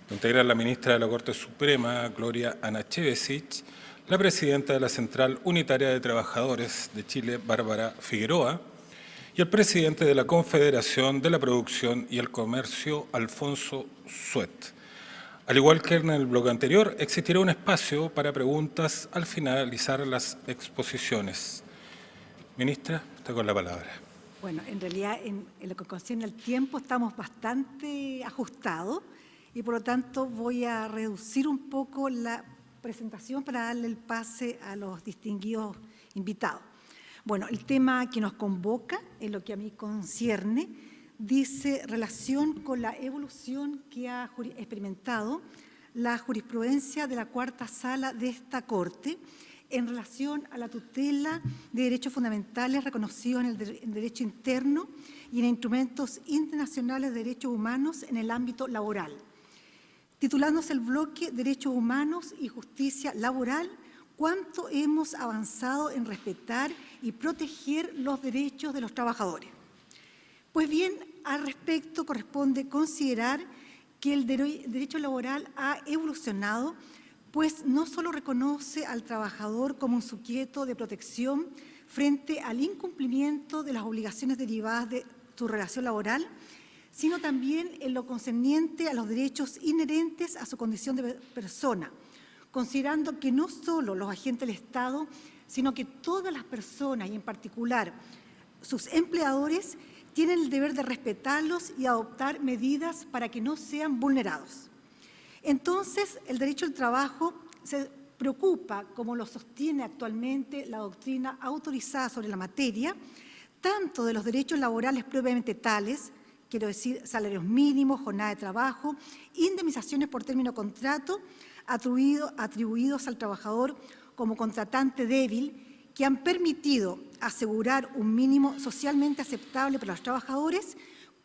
Lo integran la ministra de la Corte Suprema, Gloria Anachevesich, la presidenta de la Central Unitaria de Trabajadores de Chile, Bárbara Figueroa, y el presidente de la Confederación de la Producción y el Comercio, Alfonso Suet. Al igual que en el bloque anterior, existirá un espacio para preguntas al finalizar las exposiciones. Ministra, está con la palabra. Bueno, en realidad, en lo que concierne al tiempo, estamos bastante ajustados y, por lo tanto, voy a reducir un poco la presentación para darle el pase a los distinguidos invitados. Bueno, el tema que nos convoca, en lo que a mí concierne, dice relación con la evolución que ha experimentado la jurisprudencia de la cuarta sala de esta Corte en relación a la tutela de derechos fundamentales reconocidos en el derecho interno y en instrumentos internacionales de derechos humanos en el ámbito laboral, titulándose el bloque Derechos Humanos y Justicia Laboral, cuánto hemos avanzado en respetar y proteger los derechos de los trabajadores. Pues bien, al respecto corresponde considerar que el derecho laboral ha evolucionado, pues no solo reconoce al trabajador como un sujeto de protección frente al incumplimiento de las obligaciones derivadas de su relación laboral, sino también en lo concerniente a los derechos inherentes a su condición de persona, considerando que no solo los agentes del Estado, sino que todas las personas, y en particular sus empleadores, tienen el deber de respetarlos y adoptar medidas para que no sean vulnerados. Entonces, el derecho al trabajo se preocupa, como lo sostiene actualmente la doctrina autorizada sobre la materia, tanto de los derechos laborales propiamente tales, quiero decir, salarios mínimos, jornada de trabajo, indemnizaciones por término de contrato, atribuidos al trabajador como contratante débil, que han permitido asegurar un mínimo socialmente aceptable para los trabajadores,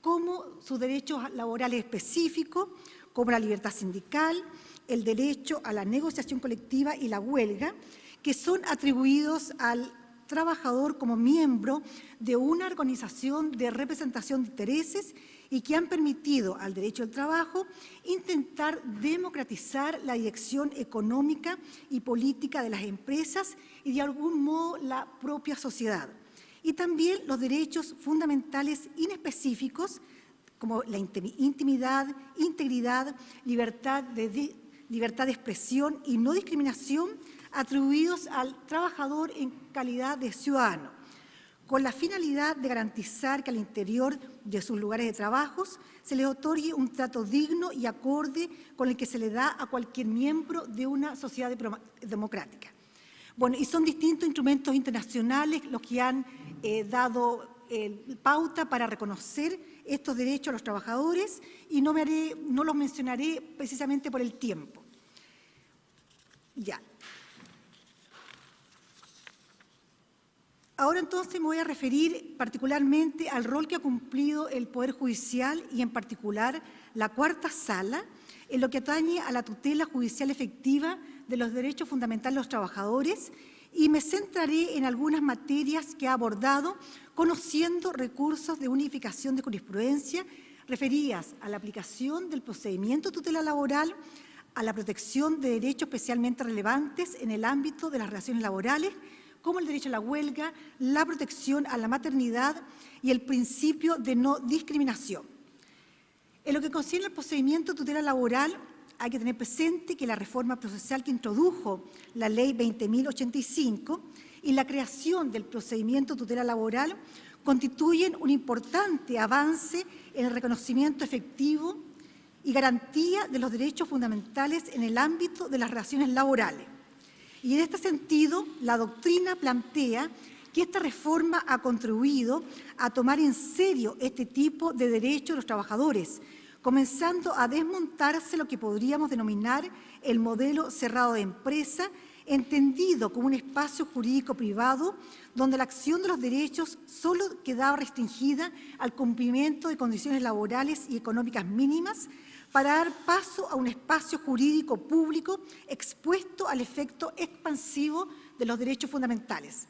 como sus derechos laborales específicos, como la libertad sindical, el derecho a la negociación colectiva y la huelga, que son atribuidos al trabajador como miembro de una organización de representación de intereses y que han permitido al derecho al trabajo intentar democratizar la dirección económica y política de las empresas y de algún modo la propia sociedad. Y también los derechos fundamentales inespecíficos como la intimidad, integridad, libertad de expresión y no discriminación atribuidos al trabajador en calidad de ciudadano, con la finalidad de garantizar que al interior de sus lugares de trabajo se les otorgue un trato digno y acorde con el que se le da a cualquier miembro de una sociedad democrática. Bueno, y son distintos instrumentos internacionales los que han dado pauta para reconocer estos derechos a los trabajadores y no los mencionaré precisamente por el tiempo. Ya. Ahora entonces me voy a referir particularmente al rol que ha cumplido el Poder Judicial y en particular la cuarta sala en lo que atañe a la tutela judicial efectiva de los derechos fundamentales de los trabajadores y me centraré en algunas materias que ha abordado conociendo recursos de unificación de jurisprudencia referidas a la aplicación del procedimiento de tutela laboral, a la protección de derechos especialmente relevantes en el ámbito de las relaciones laborales, como el derecho a la huelga, la protección a la maternidad y el principio de no discriminación. En lo que concierne al procedimiento de tutela laboral, hay que tener presente que la reforma procesal que introdujo la Ley 20.085 y la creación del procedimiento de tutela laboral constituyen un importante avance en el reconocimiento efectivo y garantía de los derechos fundamentales en el ámbito de las relaciones laborales. Y en este sentido, la doctrina plantea que esta reforma ha contribuido a tomar en serio este tipo de derechos de los trabajadores, comenzando a desmontarse lo que podríamos denominar el modelo cerrado de empresa, entendido como un espacio jurídico privado donde la acción de los derechos solo quedaba restringida al cumplimiento de condiciones laborales y económicas mínimas para dar paso a un espacio jurídico público expuesto al efecto expansivo de los derechos fundamentales.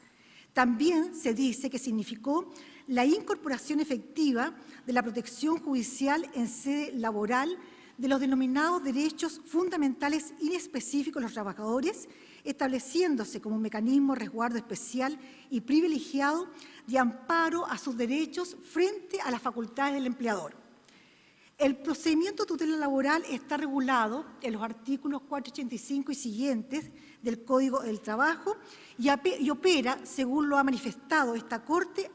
También se dice que significó la incorporación efectiva de la protección judicial en sede laboral de los denominados derechos fundamentales inespecíficos de los trabajadores, estableciéndose como un mecanismo de resguardo especial y privilegiado de amparo a sus derechos frente a las facultades del empleador. El procedimiento de tutela laboral está regulado en los artículos 485 y siguientes del Código del Trabajo y opera, según lo ha manifestado esta Corte,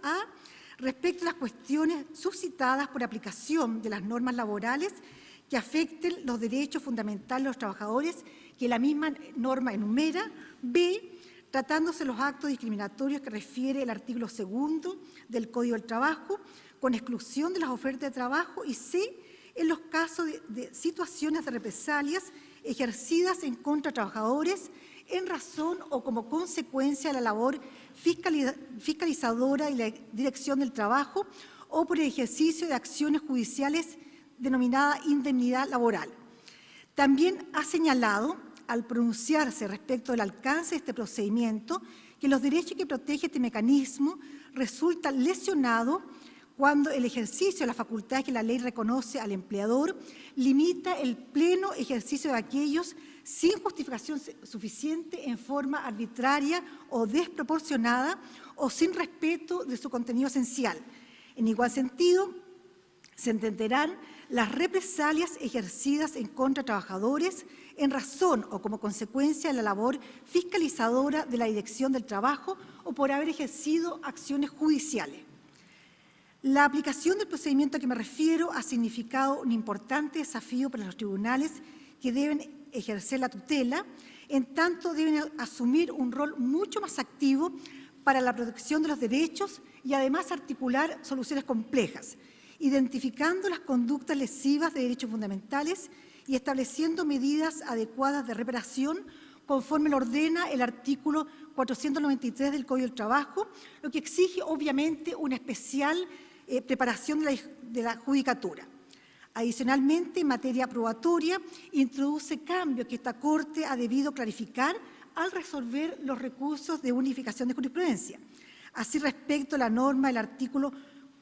respecto a las cuestiones suscitadas por aplicación de las normas laborales que afecten los derechos fundamentales de los trabajadores que la misma norma enumera. B, tratándose los actos discriminatorios que refiere el artículo 2 del Código del Trabajo, con exclusión de las ofertas de trabajo. Y C, en los casos de situaciones de represalias ejercidas en contra de trabajadores en razón o como consecuencia de la labor fiscalizadora y la dirección del trabajo o por el ejercicio de acciones judiciales denominada indemnidad laboral. También ha señalado, al pronunciarse respecto del alcance de este procedimiento, que los derechos que protege este mecanismo resultan lesionados cuando el ejercicio de las facultades que la ley reconoce al empleador limita el pleno ejercicio de aquellos sin justificación suficiente en forma arbitraria o desproporcionada o sin respeto de su contenido esencial. En igual sentido, se entenderán las represalias ejercidas en contra de trabajadores en razón o como consecuencia de la labor fiscalizadora de la dirección del trabajo o por haber ejercido acciones judiciales. La aplicación del procedimiento a que me refiero ha significado un importante desafío para los tribunales que deben ejercer la tutela, en tanto deben asumir un rol mucho más activo para la protección de los derechos y además articular soluciones complejas, identificando las conductas lesivas de derechos fundamentales y estableciendo medidas adecuadas de reparación conforme lo ordena el artículo 493 del Código del Trabajo, lo que exige obviamente una especial preparación de la judicatura. Adicionalmente, en materia probatoria, introduce cambios que esta Corte ha debido clarificar al resolver los recursos de unificación de jurisprudencia. Así, respecto a la norma del artículo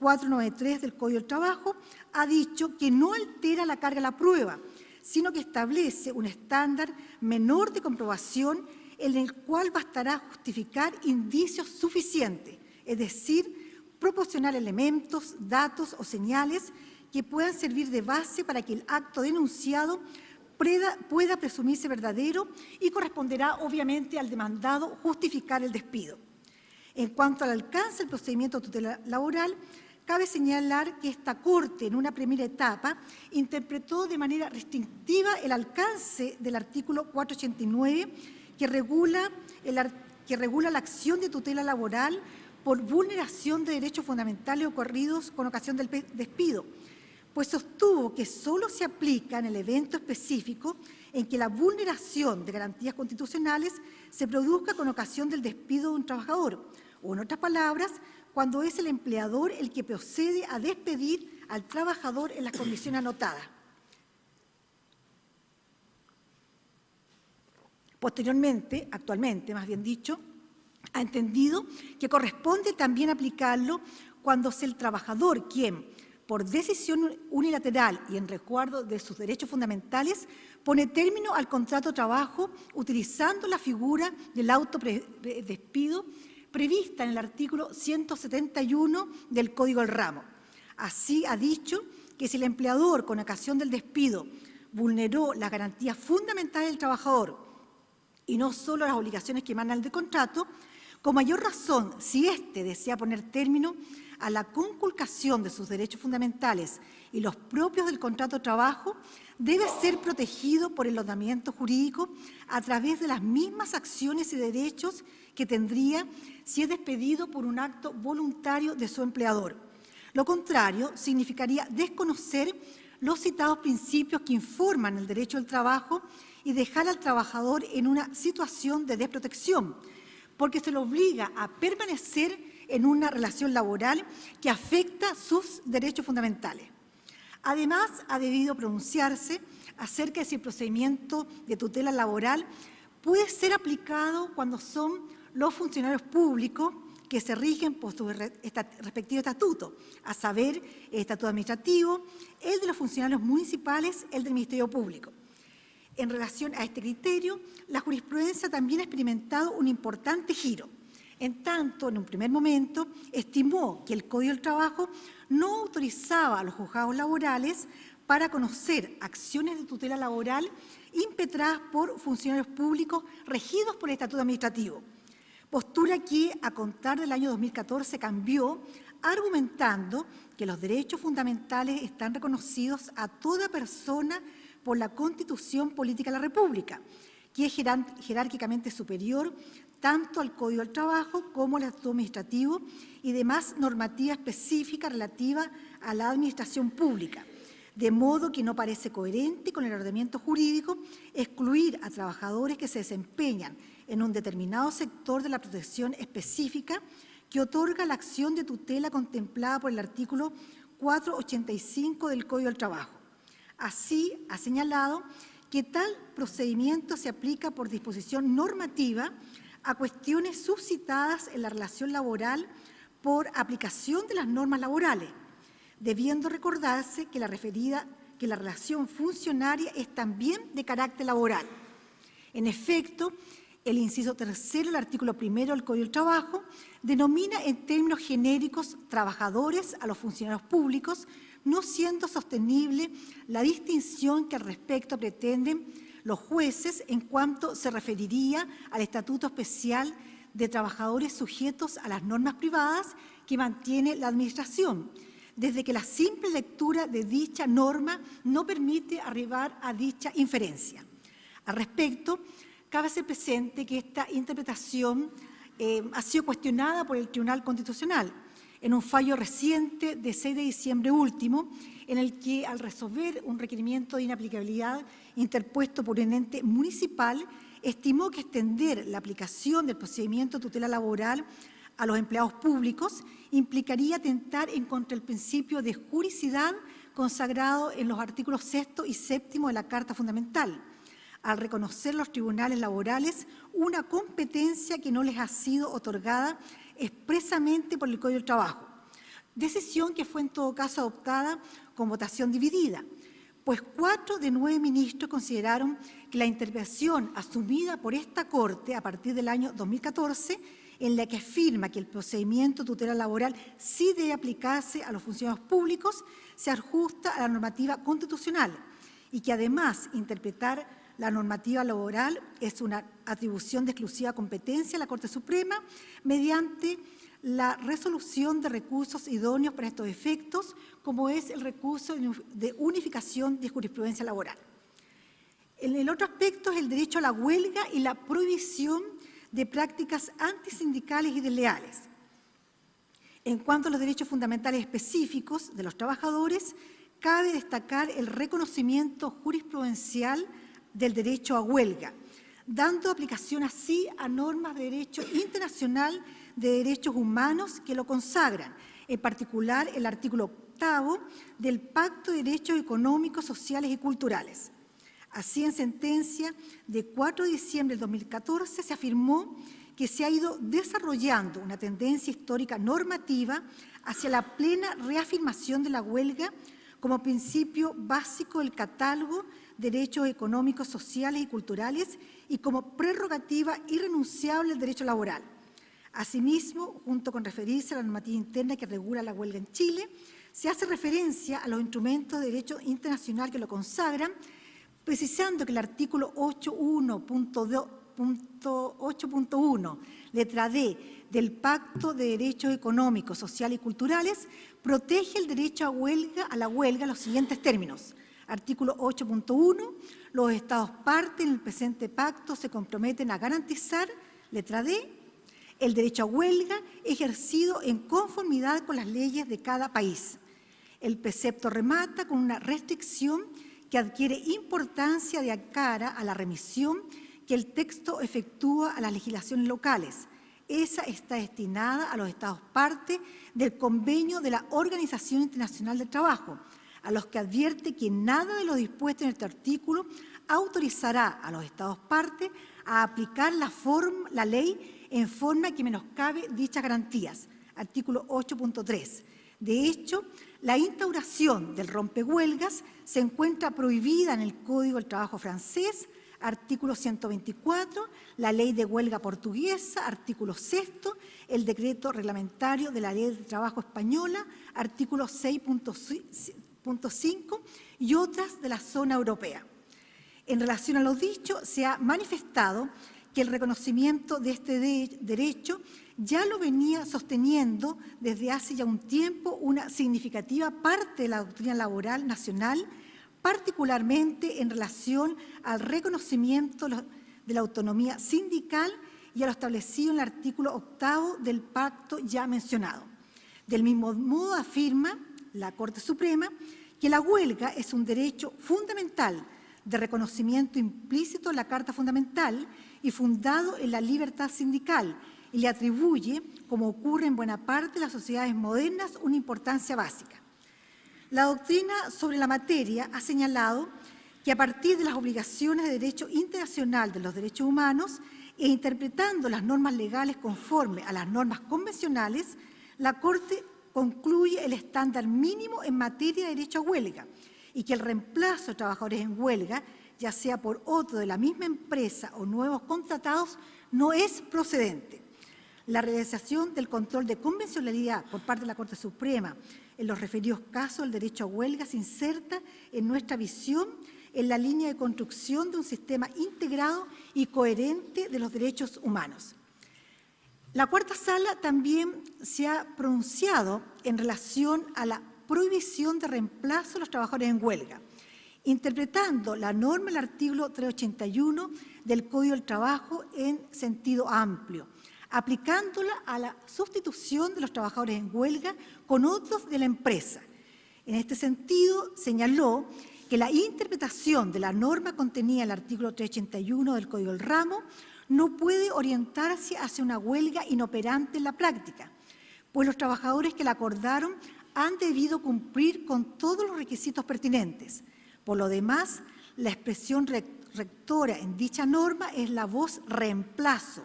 493 del Código del Trabajo, ha dicho que no altera la carga de la prueba, sino que establece un estándar menor de comprobación en el cual bastará justificar indicios suficientes, es decir, proporcionar elementos, datos o señales que puedan servir de base para que el acto denunciado pueda presumirse verdadero y corresponderá obviamente al demandado justificar el despido. En cuanto al alcance del procedimiento de tutela laboral, cabe señalar que esta Corte, en una primera etapa, interpretó de manera restrictiva el alcance del artículo 489 que regula la acción de tutela laboral por vulneración de derechos fundamentales ocurridos con ocasión del despido, pues sostuvo que solo se aplica en el evento específico en que la vulneración de garantías constitucionales se produzca con ocasión del despido de un trabajador, o en otras palabras, cuando es el empleador el que procede a despedir al trabajador en las condiciones anotadas. Posteriormente, actualmente, más bien dicho, ha entendido que corresponde también aplicarlo cuando es el trabajador quien, por decisión unilateral y en resguardo de sus derechos fundamentales, pone término al contrato de trabajo utilizando la figura del autodespido prevista en el artículo 171 del Código del Ramo. Así ha dicho que si el empleador, con ocasión del despido, vulneró las garantías fundamentales del trabajador y no solo las obligaciones que emanan del contrato, con mayor razón, si éste desea poner término a la conculcación de sus derechos fundamentales y los propios del contrato de trabajo, debe ser protegido por el ordenamiento jurídico a través de las mismas acciones y derechos que tendría si es despedido por un acto voluntario de su empleador. Lo contrario significaría desconocer los citados principios que informan el derecho al trabajo y dejar al trabajador en una situación de desprotección, porque se lo obliga a permanecer en una relación laboral que afecta sus derechos fundamentales. Además, ha debido pronunciarse acerca de si el procedimiento de tutela laboral puede ser aplicado cuando son los funcionarios públicos que se rigen por su respectivo estatuto, a saber, el estatuto administrativo, el de los funcionarios municipales, el del Ministerio Público. En relación a este criterio, la jurisprudencia también ha experimentado un importante giro. En tanto, en un primer momento, estimó que el Código del Trabajo no autorizaba a los juzgados laborales para conocer acciones de tutela laboral impetradas por funcionarios públicos regidos por el Estatuto Administrativo. Postura que, a contar del año 2014, cambió, argumentando que los derechos fundamentales están reconocidos a toda persona por la Constitución Política de la República, que es jerárquicamente superior tanto al Código del Trabajo como al Estatuto Administrativo y demás normativa específica relativa a la administración pública, de modo que no parece coherente con el ordenamiento jurídico excluir a trabajadores que se desempeñan en un determinado sector de la protección específica que otorga la acción de tutela contemplada por el artículo 485 del Código del Trabajo. Así, ha señalado que tal procedimiento se aplica por disposición normativa a cuestiones suscitadas en la relación laboral por aplicación de las normas laborales, debiendo recordarse que la relación funcionaria es también de carácter laboral. En efecto, el inciso tercero del artículo 1 del Código del Trabajo denomina en términos genéricos trabajadores a los funcionarios públicos, no siendo sostenible la distinción que al respecto pretenden los jueces en cuanto se referiría al estatuto especial de trabajadores sujetos a las normas privadas que mantiene la Administración, desde que la simple lectura de dicha norma no permite arribar a dicha inferencia. Al respecto, cabe hacer presente que esta interpretación ha sido cuestionada por el Tribunal Constitucional en un fallo reciente de 6 de diciembre último, en el que, al resolver un requerimiento de inaplicabilidad interpuesto por un ente municipal, estimó que extender la aplicación del procedimiento de tutela laboral a los empleados públicos implicaría atentar en contra del principio de juricidad consagrado en los artículos 6 y 7 de la Carta Fundamental, al reconocer a los tribunales laborales una competencia que no les ha sido otorgada expresamente por el Código del Trabajo, decisión que fue en todo caso adoptada con votación dividida, pues 4 de 9 ministros consideraron que la intervención asumida por esta Corte a partir del año 2014, en la que afirma que el procedimiento de tutela laboral sí debe aplicarse a los funcionarios públicos, se ajusta a la normativa constitucional y que además interpretar la normativa laboral es una atribución de exclusiva competencia a la Corte Suprema mediante la resolución de recursos idóneos para estos efectos, como es el recurso de unificación de jurisprudencia laboral. El otro aspecto es el derecho a la huelga y la prohibición de prácticas antisindicales y desleales. En cuanto a los derechos fundamentales específicos de los trabajadores, cabe destacar el reconocimiento jurisprudencial del derecho a huelga, dando aplicación así a normas de derecho internacional de derechos humanos que lo consagran, en particular el artículo 8 del Pacto de Derechos Económicos, Sociales y Culturales. Así, en sentencia de 4 de diciembre del 2014, se afirmó que se ha ido desarrollando una tendencia histórica normativa hacia la plena reafirmación de la huelga como principio básico del catálogo de derechos económicos, sociales y culturales y como prerrogativa irrenunciable del derecho laboral. Asimismo, junto con referirse a la normativa interna que regula la huelga en Chile, se hace referencia a los instrumentos de derecho internacional que lo consagran, precisando que el artículo 8.1, letra D, del Pacto de Derechos Económicos, Sociales y Culturales, protege el derecho a la huelga en los siguientes términos. Artículo 8.1, los Estados partes en el presente pacto se comprometen a garantizar, letra D, el derecho a huelga ejercido en conformidad con las leyes de cada país. El precepto remata con una restricción que adquiere importancia de cara a la remisión que el texto efectúa a las legislaciones locales. Esa está destinada a los Estados partes del Convenio de la Organización Internacional del Trabajo, a los que advierte que nada de lo dispuesto en este artículo autorizará a los Estados partes a aplicar la ley en forma que menoscabe dichas garantías, artículo 8.3. De hecho, la instauración del rompehuelgas se encuentra prohibida en el Código del Trabajo francés, artículo 124, la Ley de Huelga portuguesa, artículo 6, el decreto reglamentario de la Ley de Trabajo española, artículo 6.5 y otras de la zona europea. En relación a lo dicho, se ha manifestado que el reconocimiento de este derecho ya lo venía sosteniendo desde hace ya un tiempo una significativa parte de la doctrina laboral nacional, particularmente en relación al reconocimiento de la autonomía sindical y a lo establecido en el artículo 8 del pacto ya mencionado. Del mismo modo afirma la Corte Suprema que la huelga es un derecho fundamental de reconocimiento implícito en la Carta Fundamental y fundado en la libertad sindical, y le atribuye, como ocurre en buena parte de las sociedades modernas, una importancia básica. La doctrina sobre la materia ha señalado que a partir de las obligaciones de derecho internacional de los derechos humanos e interpretando las normas legales conforme a las normas convencionales, la Corte concluye el estándar mínimo en materia de derecho a huelga y que el reemplazo de trabajadores en huelga, ya sea por otro de la misma empresa o nuevos contratados, no es procedente. La realización del control de convencionalidad por parte de la Corte Suprema en los referidos casos del derecho a huelga se inserta en nuestra visión en la línea de construcción de un sistema integrado y coherente de los derechos humanos. La Cuarta Sala también se ha pronunciado en relación a la prohibición de reemplazo de los trabajadores en huelga, interpretando la norma del artículo 381 del Código del Trabajo en sentido amplio, aplicándola a la sustitución de los trabajadores en huelga con otros de la empresa. En este sentido, señaló que la interpretación de la norma contenida en el artículo 381 del Código del Ramo no puede orientarse hacia una huelga inoperante en la práctica, pues los trabajadores que la acordaron han debido cumplir con todos los requisitos pertinentes. Por lo demás, la expresión rectora en dicha norma es la voz reemplazo,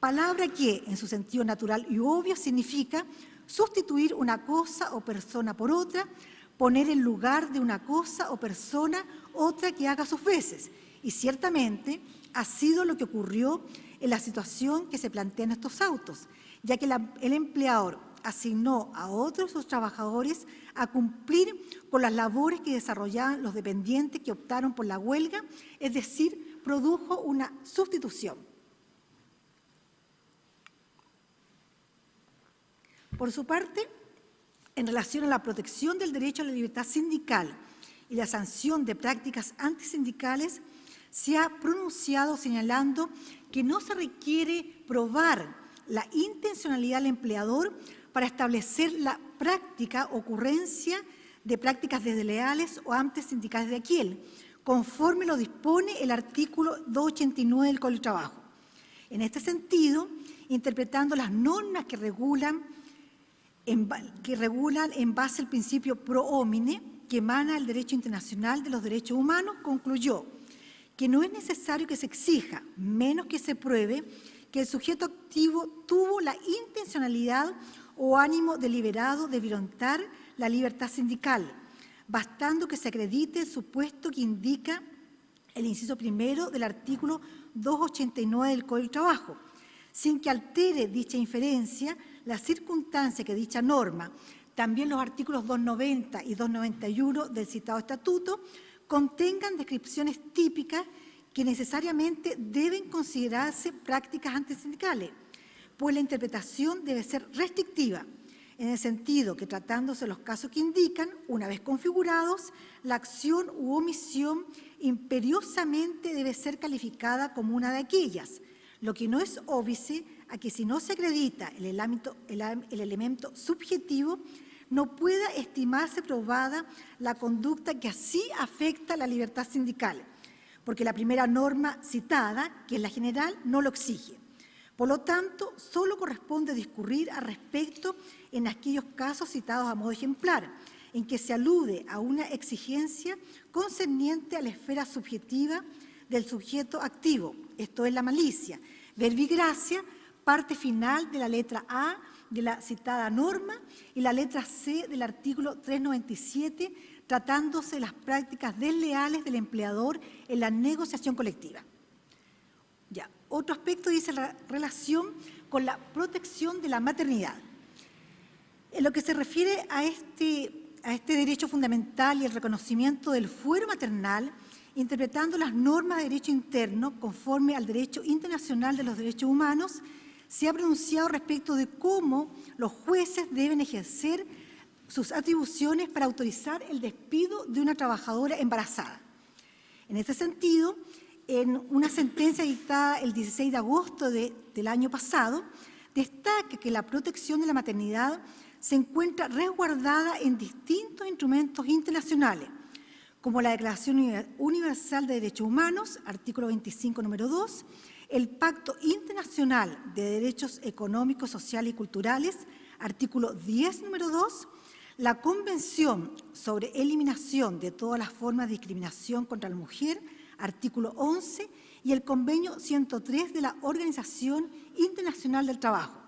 palabra que, en su sentido natural y obvio, significa sustituir una cosa o persona por otra, poner en lugar de una cosa o persona otra que haga sus veces. Y ciertamente ha sido lo que ocurrió en la situación que se plantea en estos autos, ya que el empleador asignó a otros de sus trabajadores a cumplir con las labores que desarrollaban los dependientes que optaron por la huelga, es decir, produjo una sustitución. Por su parte, en relación a la protección del derecho a la libertad sindical y la sanción de prácticas antisindicales, se ha pronunciado señalando que no se requiere probar la intencionalidad del empleador para establecer la práctica ocurrencia de prácticas desleales o antisindicales de aquel, conforme lo dispone el artículo 289 del Código del Trabajo. En este sentido, interpretando las normas que regulan en base al principio pro homine que emana el derecho internacional de los derechos humanos, concluyó que no es necesario que se exija, menos que se pruebe, que el sujeto activo tuvo la intencionalidad o ánimo deliberado de violentar la libertad sindical, bastando que se acredite el supuesto que indica el inciso primero del artículo 289 del Código del Trabajo, sin que altere dicha inferencia la circunstancia que dicha norma, también los artículos 290 y 291 del citado estatuto, contengan descripciones típicas que necesariamente deben considerarse prácticas antisindicales, pues la interpretación debe ser restrictiva, en el sentido que tratándose de los casos que indican, una vez configurados, la acción u omisión imperiosamente debe ser calificada como una de aquellas, lo que no es óbice a que si no se acredita el elemento subjetivo, no pueda estimarse probada la conducta que así afecta la libertad sindical, porque la primera norma citada, que es la general, no lo exige. Por lo tanto, solo corresponde discurrir al respecto en aquellos casos citados a modo ejemplar, en que se alude a una exigencia concerniente a la esfera subjetiva del sujeto activo, esto es la malicia, verbigracia, parte final de la letra A de la citada norma y la letra C del artículo 397, tratándose de las prácticas desleales del empleador en la negociación colectiva. Ya. Otro aspecto dice la relación con la protección de la maternidad. En lo que se refiere a este derecho fundamental y el reconocimiento del fuero maternal, interpretando las normas de derecho interno conforme al derecho internacional de los derechos humanos, se ha pronunciado respecto de cómo los jueces deben ejercer sus atribuciones para autorizar el despido de una trabajadora embarazada. En este sentido, en una sentencia dictada el 16 de agosto del año pasado, destaca que la protección de la maternidad se encuentra resguardada en distintos instrumentos internacionales, como la Declaración Universal de Derechos Humanos, artículo 25, número 2, el Pacto Internacional de Derechos Económicos, Sociales y Culturales, artículo 10, número 2, la Convención sobre Eliminación de todas las formas de discriminación contra la mujer, artículo 11, y el Convenio 103 de la Organización Internacional del Trabajo.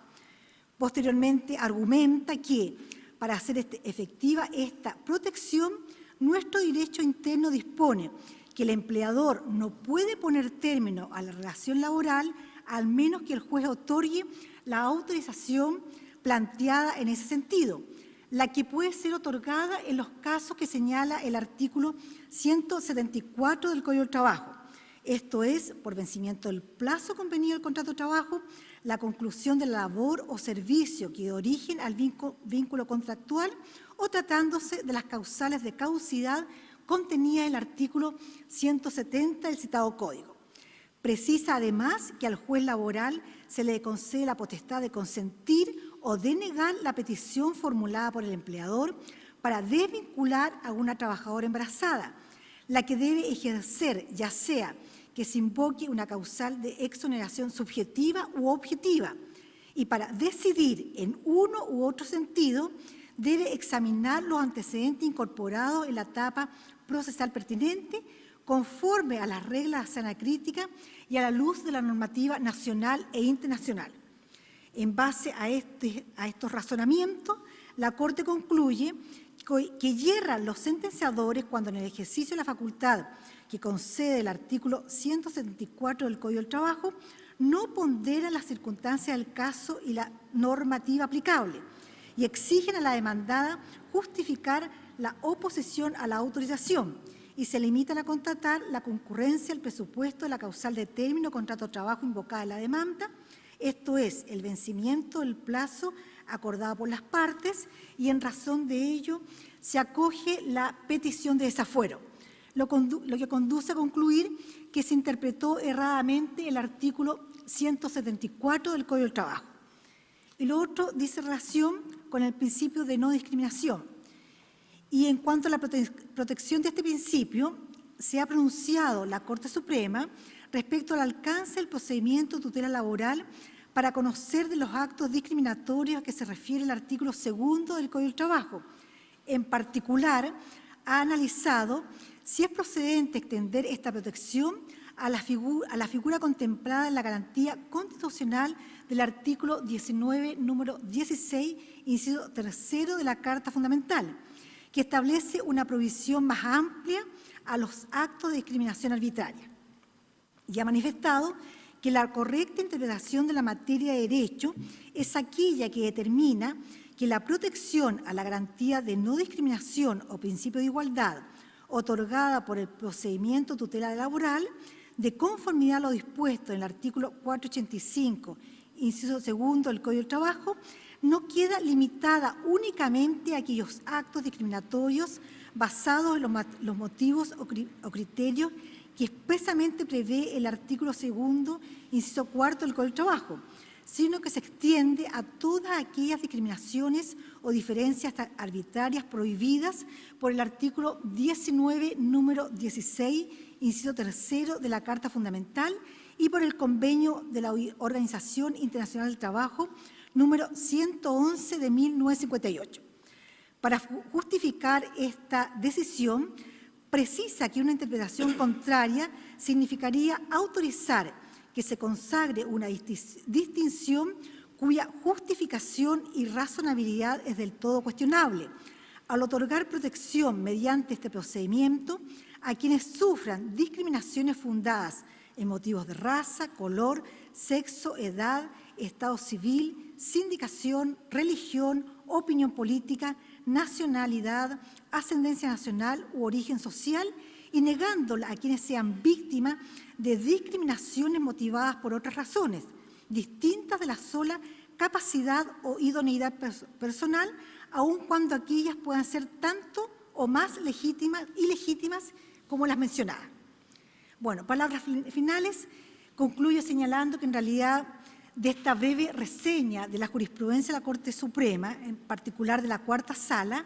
Posteriormente, argumenta que, para hacer efectiva esta protección, nuestro derecho interno dispone que el empleador no puede poner término a la relación laboral al menos que el juez otorgue la autorización planteada en ese sentido, la que puede ser otorgada en los casos que señala el artículo 174 del Código del Trabajo. Esto es, por vencimiento del plazo convenido del contrato de trabajo, la conclusión de la labor o servicio que dé origen al vínculo contractual o tratándose de las causales de caducidad contenidas en el artículo 170 del citado Código. Precisa además que al juez laboral se le concede la potestad de consentir o denegar la petición formulada por el empleador para desvincular a una trabajadora embarazada, la que debe ejercer ya sea que se invoque una causal de exoneración subjetiva u objetiva, y para decidir en uno u otro sentido debe examinar los antecedentes incorporados en la etapa procesal pertinente conforme a las reglas de sana crítica y a la luz de la normativa nacional e internacional. En base a estos razonamientos, la Corte concluye que yerran los sentenciadores cuando en el ejercicio de la facultad que concede el artículo 174 del Código del Trabajo no ponderan las circunstancias del caso y la normativa aplicable y exigen a la demandada justificar la oposición a la autorización y se limitan a constatar la concurrencia del presupuesto de la causal de término contrato de trabajo invocada en la demanda, esto es, el vencimiento del plazo acordado por las partes, y en razón de ello se acoge la petición de desafuero, lo que conduce a concluir que se interpretó erradamente el artículo 174 del Código del Trabajo. Y lo otro dice relación con el principio de no discriminación. Y en cuanto a la protección de este principio, se ha pronunciado la Corte Suprema respecto al alcance del procedimiento de tutela laboral para conocer de los actos discriminatorios a que se refiere el artículo 2 del Código del Trabajo. En particular, ha analizado si es procedente extender esta protección a la figura contemplada en la garantía constitucional del artículo 19, número 16, inciso 3 de la Carta Fundamental, que establece una provisión más amplia a los actos de discriminación arbitraria. Y ha manifestado que la correcta interpretación de la materia de derecho es aquella que determina que la protección a la garantía de no discriminación o principio de igualdad otorgada por el procedimiento de tutela laboral, de conformidad a lo dispuesto en el artículo 485, inciso 2 del Código del Trabajo, no queda limitada únicamente a aquellos actos discriminatorios basados en los motivos o criterios que expresamente prevé el artículo 2, inciso 4 del Código del Trabajo, sino que se extiende a todas aquellas discriminaciones o diferencias arbitrarias prohibidas por el artículo 19, número 16, inciso 3 de la Carta Fundamental y por el Convenio de la Organización Internacional del Trabajo, número 111 de 1958. Para justificar esta decisión, precisa que una interpretación contraria significaría autorizar que se consagre una distinción cuya justificación y razonabilidad es del todo cuestionable, al otorgar protección mediante este procedimiento a quienes sufran discriminaciones fundadas en motivos de raza, color, sexo, edad, estado civil, sindicación, religión, opinión política, nacionalidad, ascendencia nacional u origen social, y negándola a quienes sean víctimas de discriminaciones motivadas por otras razones, distintas de la sola capacidad o idoneidad personal, aun cuando aquellas puedan ser tanto o más ilegítimas como las mencionadas. Bueno, palabras finales, concluyo señalando que en realidad de esta breve reseña de la jurisprudencia de la Corte Suprema, en particular de la Cuarta Sala,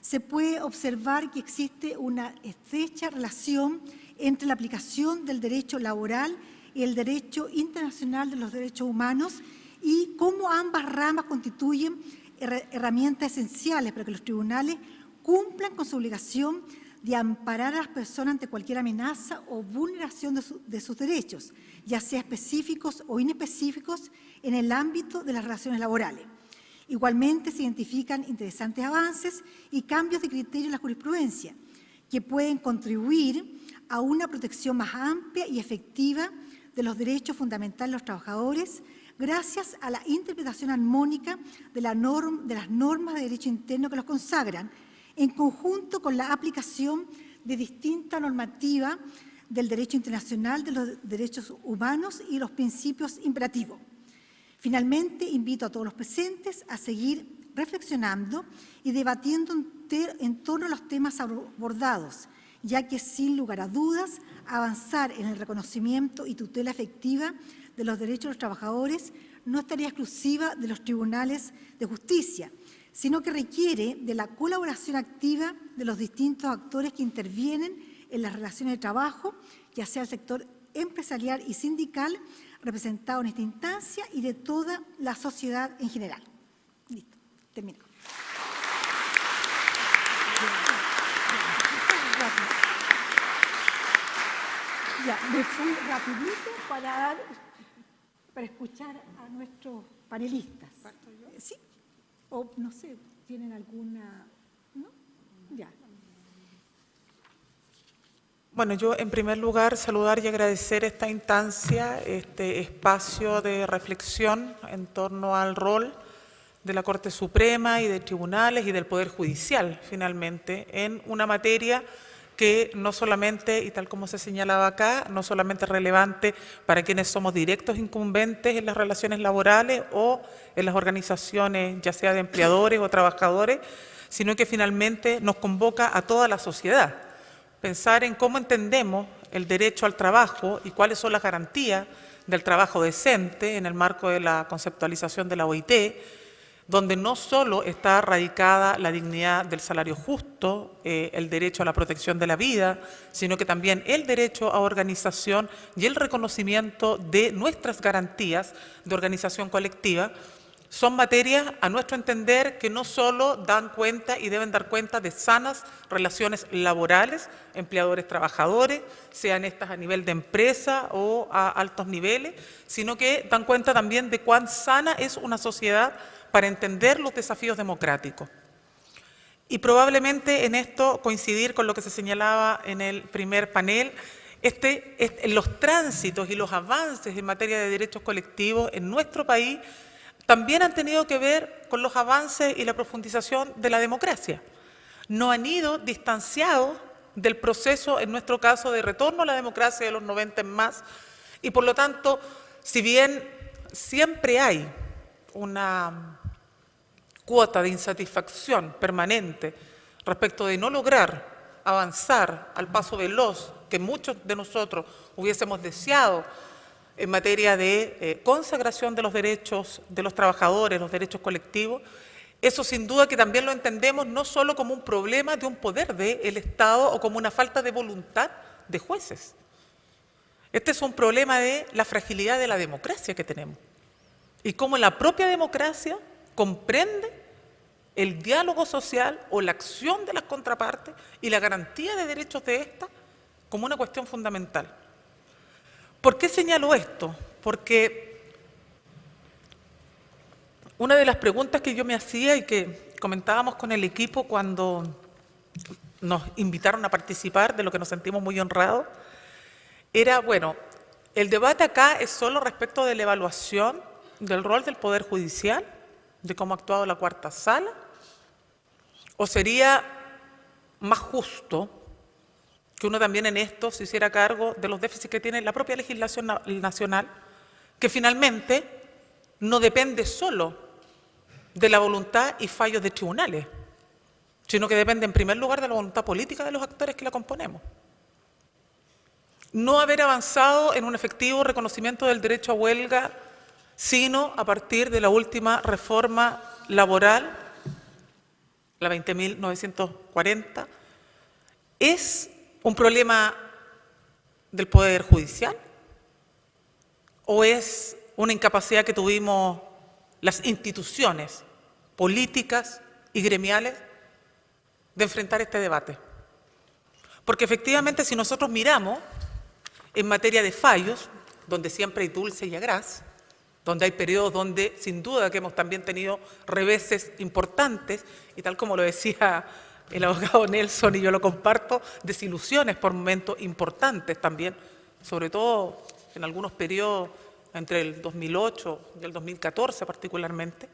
se puede observar que existe una estrecha relación entre la aplicación del derecho laboral y el derecho internacional de los derechos humanos y cómo ambas ramas constituyen herramientas esenciales para que los tribunales cumplan con su obligación de amparar a las personas ante cualquier amenaza o vulneración de sus derechos, ya sea específicos o inespecíficos en el ámbito de las relaciones laborales. Igualmente se identifican interesantes avances y cambios de criterio en la jurisprudencia que pueden contribuir a una protección más amplia y efectiva de los derechos fundamentales de los trabajadores gracias a la interpretación armónica de las normas de derecho interno que los consagran, en conjunto con la aplicación de distintas normativas del derecho internacional de los derechos humanos y los principios imperativos. Finalmente, invito a todos los presentes a seguir reflexionando y debatiendo en torno a los temas abordados, ya que sin lugar a dudas, avanzar en el reconocimiento y tutela efectiva de los derechos de los trabajadores no es tarea exclusiva de los tribunales de justicia, sino que requiere de la colaboración activa de los distintos actores que intervienen en las relaciones de trabajo, ya sea el sector empresarial y sindical, representado en esta instancia, y de toda la sociedad en general. Listo, termino. Ya, me fui rapidito para escuchar a nuestros panelistas. ¿Sí? O no sé, ¿tienen alguna? ¿No? Ya. Bueno, yo en primer lugar saludar y agradecer esta instancia, este espacio de reflexión en torno al rol de la Corte Suprema y de tribunales y del Poder Judicial, finalmente, en una materia que no solamente, y tal como se señalaba acá, no solamente es relevante para quienes somos directos incumbentes en las relaciones laborales o en las organizaciones, ya sea de empleadores o trabajadores, sino que finalmente nos convoca a toda la sociedad. Pensar en cómo entendemos el derecho al trabajo y cuáles son las garantías del trabajo decente en el marco de la conceptualización de la OIT, donde no solo está radicada la dignidad del salario justo, el derecho a la protección de la vida, sino que también el derecho a organización y el reconocimiento de nuestras garantías de organización colectiva, son materias, a nuestro entender, que no solo dan cuenta y deben dar cuenta de sanas relaciones laborales, empleadores-trabajadores, sean estas a nivel de empresa o a altos niveles, sino que dan cuenta también de cuán sana es una sociedad para entender los desafíos democráticos. Y probablemente en esto coincidir con lo que se señalaba en el primer panel, los tránsitos y los avances en materia de derechos colectivos en nuestro país también han tenido que ver con los avances y la profundización de la democracia. No han ido distanciados del proceso, en nuestro caso, de retorno a la democracia de los 90 en más, y por lo tanto, si bien siempre hay una cuota de insatisfacción permanente respecto de no lograr avanzar al paso veloz que muchos de nosotros hubiésemos deseado en materia de consagración de los derechos de los trabajadores, los derechos colectivos, eso sin duda que también lo entendemos no solo como un problema de un poder del Estado o como una falta de voluntad de jueces. Este es un problema de la fragilidad de la democracia que tenemos y cómo la propia democracia comprende el diálogo social o la acción de las contrapartes y la garantía de derechos de ésta como una cuestión fundamental. ¿Por qué señalo esto? porque una de las preguntas que yo me hacía y que comentábamos con el equipo cuando nos invitaron a participar, de lo que nos sentimos muy honrados, era, bueno, el debate acá es solo respecto de la evaluación del rol del Poder Judicial, de cómo ha actuado la Cuarta Sala, o sería más justo que uno también en esto se hiciera cargo de los déficits que tiene la propia legislación nacional, que finalmente no depende solo de la voluntad y fallos de tribunales, sino que depende en primer lugar de la voluntad política de los actores que la componemos. No haber avanzado en un efectivo reconocimiento del derecho a huelga, sino a partir de la última reforma laboral, la 20.940, ¿es un problema del Poder Judicial? ¿O es una incapacidad que tuvimos las instituciones políticas y gremiales de enfrentar este debate? Porque efectivamente, si nosotros miramos en materia de fallos, donde siempre hay dulce y agraz, donde hay periodos donde sin duda que hemos también tenido reveses importantes, y tal como lo decía el abogado Nelson, y yo lo comparto, desilusiones por momentos importantes también, sobre todo en algunos periodos entre el 2008 y el 2014 particularmente.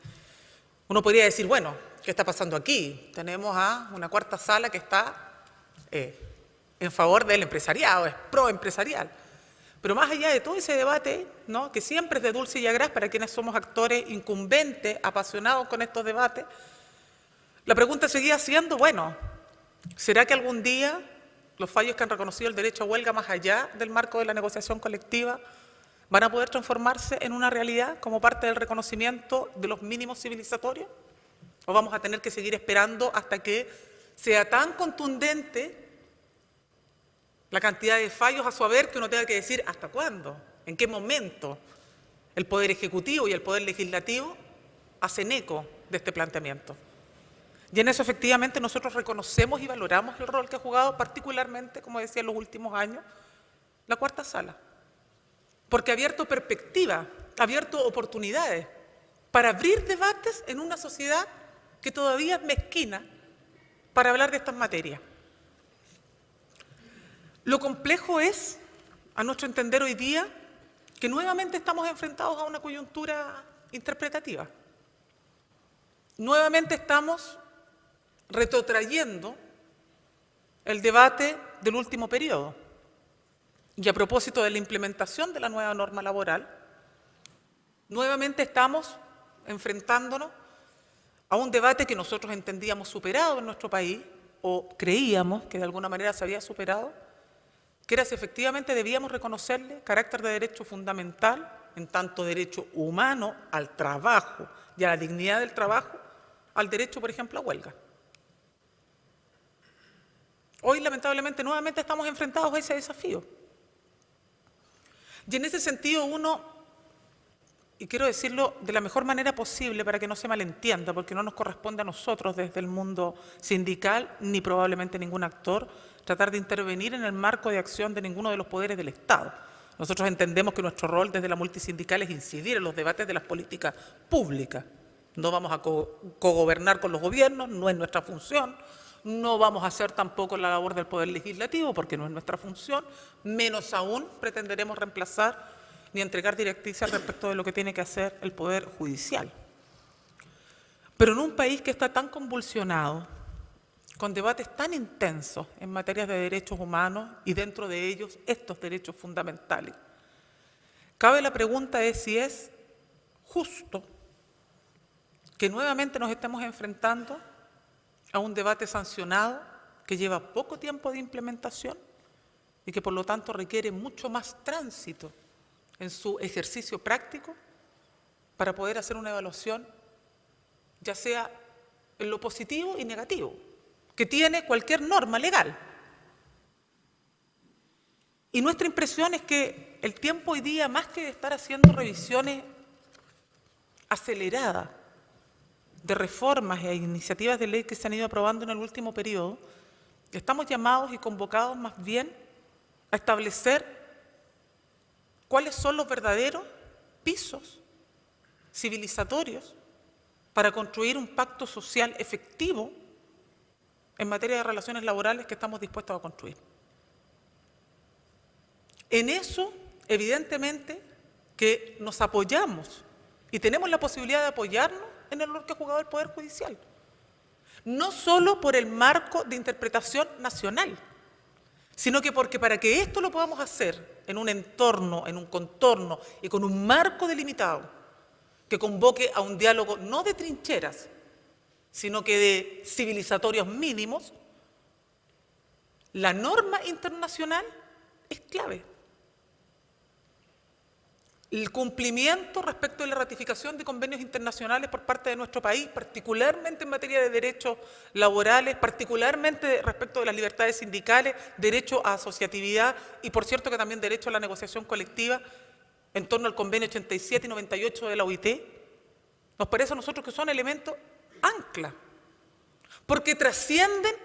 Uno podría decir, bueno, ¿qué está pasando aquí? Tenemos a una Cuarta Sala que está en favor del empresariado, es proempresarial. Pero más allá de todo ese debate, ¿no?, que siempre es de dulce y agraz para quienes somos actores incumbentes, apasionados con estos debates, la pregunta seguía siendo, bueno, ¿será que algún día los fallos que han reconocido el derecho a huelga más allá del marco de la negociación colectiva van a poder transformarse en una realidad como parte del reconocimiento de los mínimos civilizatorios? ¿O vamos a tener que seguir esperando hasta que sea tan contundente la cantidad de fallos a su haber que uno tenga que decir hasta cuándo, en qué momento el Poder Ejecutivo y el Poder Legislativo hacen eco de este planteamiento? Y en eso efectivamente nosotros reconocemos y valoramos el rol que ha jugado particularmente, como decía, en los últimos años, la Cuarta Sala. Porque ha abierto perspectivas, ha abierto oportunidades para abrir debates en una sociedad que todavía es mezquina para hablar de estas materias. Lo complejo es, a nuestro entender hoy día, que nuevamente estamos enfrentados a una coyuntura interpretativa. Nuevamente estamos retrotrayendo el debate del último periodo. Y a propósito de la implementación de la nueva norma laboral, nuevamente estamos enfrentándonos a un debate que nosotros entendíamos superado en nuestro país, o creíamos que de alguna manera se había superado, que era si efectivamente debíamos reconocerle carácter de derecho fundamental, en tanto derecho humano al trabajo y a la dignidad del trabajo, al derecho, por ejemplo, a huelga. Hoy, lamentablemente, nuevamente estamos enfrentados a ese desafío. Y en ese sentido uno, y quiero decirlo de la mejor manera posible para que no se malentienda, porque no nos corresponde a nosotros desde el mundo sindical, ni probablemente ningún actor, tratar de intervenir en el marco de acción de ninguno de los poderes del Estado. Nosotros entendemos que nuestro rol desde la multisindical es incidir en los debates de las políticas públicas. No vamos a cogobernar con los gobiernos, no es nuestra función. No vamos a hacer tampoco la labor del Poder Legislativo, porque no es nuestra función. Menos aún pretenderemos reemplazar ni entregar directrices respecto de lo que tiene que hacer el Poder Judicial. Pero en un país que está tan convulsionado, con debates tan intensos en materia de derechos humanos y dentro de ellos estos derechos fundamentales, cabe la pregunta de si es justo que nuevamente nos estemos enfrentando a un debate sancionado que lleva poco tiempo de implementación y que por lo tanto requiere mucho más tránsito en su ejercicio práctico para poder hacer una evaluación, ya sea en lo positivo y negativo, que tiene cualquier norma legal. Y nuestra impresión es que el tiempo hoy día, más que de estar haciendo revisiones aceleradas de reformas e iniciativas de ley que se han ido aprobando en el último periodo, estamos llamados y convocados más bien a establecer cuáles son los verdaderos pisos civilizatorios para construir un pacto social efectivo en materia de relaciones laborales que estamos dispuestos a construir. En eso, evidentemente, que nos apoyamos y tenemos la posibilidad de apoyarnos en el rol que ha jugado el Poder Judicial. No solo por el marco de interpretación nacional, sino que porque para que esto lo podamos hacer en un entorno, en un contorno y con un marco delimitado que convoque a un diálogo no de trincheras, sino que de civilizatorios mínimos, la norma internacional es clave. El cumplimiento respecto de la ratificación de convenios internacionales por parte de nuestro país, particularmente en materia de derechos laborales, particularmente respecto de las libertades sindicales, derecho a asociatividad y, por cierto, que también derecho a la negociación colectiva en torno al convenio 87 y 98 de la OIT, nos parece a nosotros que son elementos ancla, porque trascienden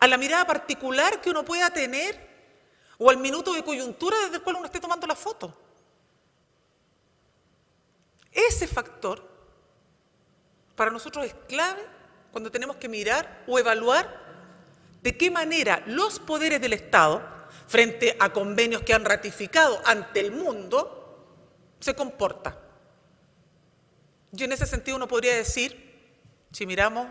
a la mirada particular que uno pueda tener o al minuto de coyuntura desde el cual uno esté tomando la foto. Ese factor para nosotros es clave cuando tenemos que mirar o evaluar de qué manera los poderes del Estado, frente a convenios que han ratificado ante el mundo, se comportan. Y en ese sentido uno podría decir, si miramos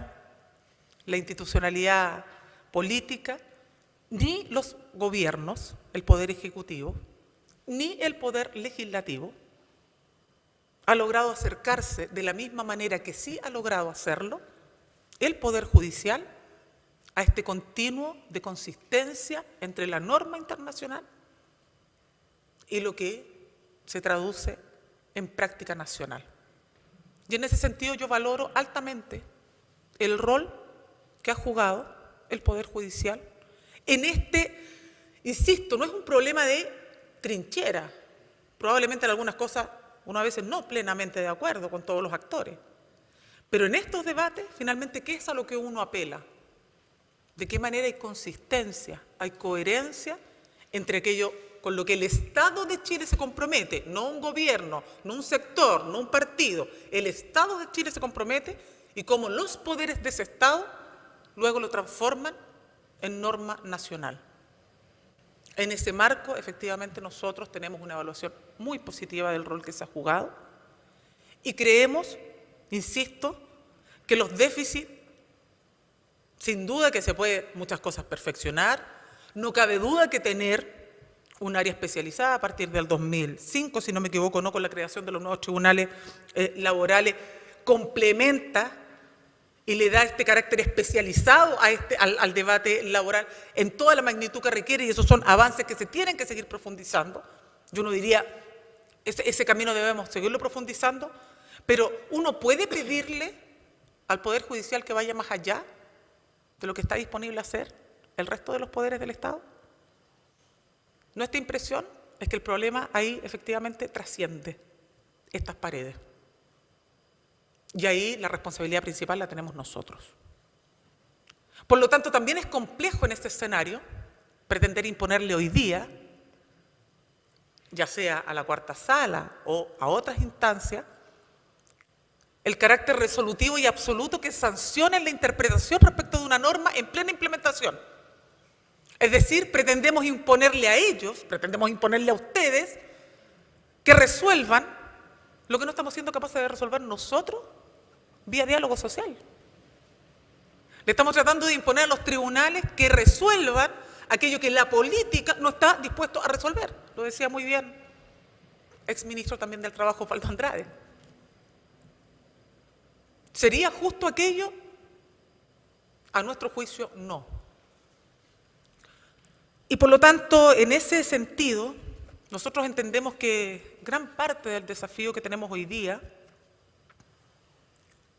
la institucionalidad política, ni los gobiernos, el Poder Ejecutivo, ni el Poder Legislativo, ha logrado acercarse de la misma manera que sí ha logrado hacerlo el Poder Judicial a este continuo de consistencia entre la norma internacional y lo que se traduce en práctica nacional. Y en ese sentido yo valoro altamente el rol que ha jugado el Poder Judicial en este, insisto, no es un problema de trinchera, probablemente en algunas cosas uno a veces no plenamente de acuerdo con todos los actores. Pero en estos debates, finalmente, ¿qué es a lo que uno apela? ¿De qué manera hay consistencia, hay coherencia entre aquello con lo que el Estado de Chile se compromete? No un gobierno, no un sector, no un partido. El Estado de Chile se compromete y cómo los poderes de ese Estado luego lo transforman en norma nacional. En ese marco, efectivamente, nosotros tenemos una evaluación muy positiva del rol que se ha jugado y creemos, insisto, que los déficits, sin duda que se puede muchas cosas perfeccionar, no cabe duda que tener un área especializada a partir del 2005, si no me equivoco, no con la creación de los nuevos tribunales laborales, complementa y le da este carácter especializado a al debate laboral en toda la magnitud que requiere, y esos son avances que se tienen que seguir profundizando. Yo no diría, ese camino debemos seguirlo profundizando, pero uno puede pedirle al Poder Judicial que vaya más allá de lo que está disponible a hacer el resto de los poderes del Estado. Nuestra impresión es que el problema ahí efectivamente trasciende estas paredes. Y ahí la responsabilidad principal la tenemos nosotros. Por lo tanto, también es complejo en este escenario pretender imponerle hoy día, ya sea a la cuarta sala o a otras instancias, el carácter resolutivo y absoluto que sanciona la interpretación respecto de una norma en plena implementación. Es decir, pretendemos imponerle a ellos, pretendemos imponerle a ustedes, que resuelvan lo que no estamos siendo capaces de resolver nosotros vía diálogo social. Le estamos tratando de imponer a los tribunales que resuelvan aquello que la política no está dispuesto a resolver. Lo decía muy bien exministro también del Trabajo, Osvaldo Andrade. ¿Sería justo aquello? A nuestro juicio, no. Y por lo tanto, en ese sentido, nosotros entendemos que gran parte del desafío que tenemos hoy día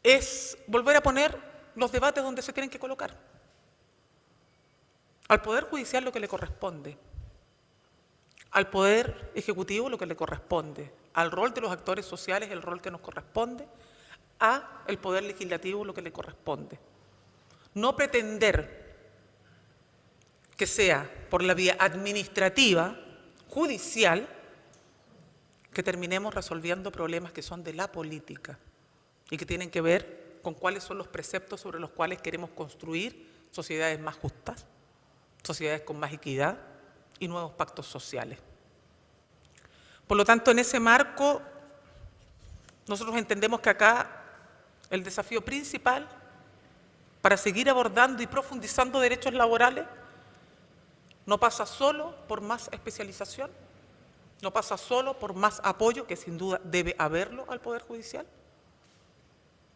es volver a poner los debates donde se tienen que colocar. Al Poder Judicial lo que le corresponde, al Poder Ejecutivo lo que le corresponde, al rol de los actores sociales el rol que nos corresponde, al Poder Legislativo lo que le corresponde. No pretender que sea por la vía administrativa, judicial, que terminemos resolviendo problemas que son de la política y que tienen que ver con cuáles son los preceptos sobre los cuales queremos construir sociedades más justas, sociedades con más equidad y nuevos pactos sociales. Por lo tanto, en ese marco, nosotros entendemos que acá el desafío principal para seguir abordando y profundizando derechos laborales no pasa solo por más especialización, no pasa solo por más apoyo, que sin duda debe haberlo al Poder Judicial,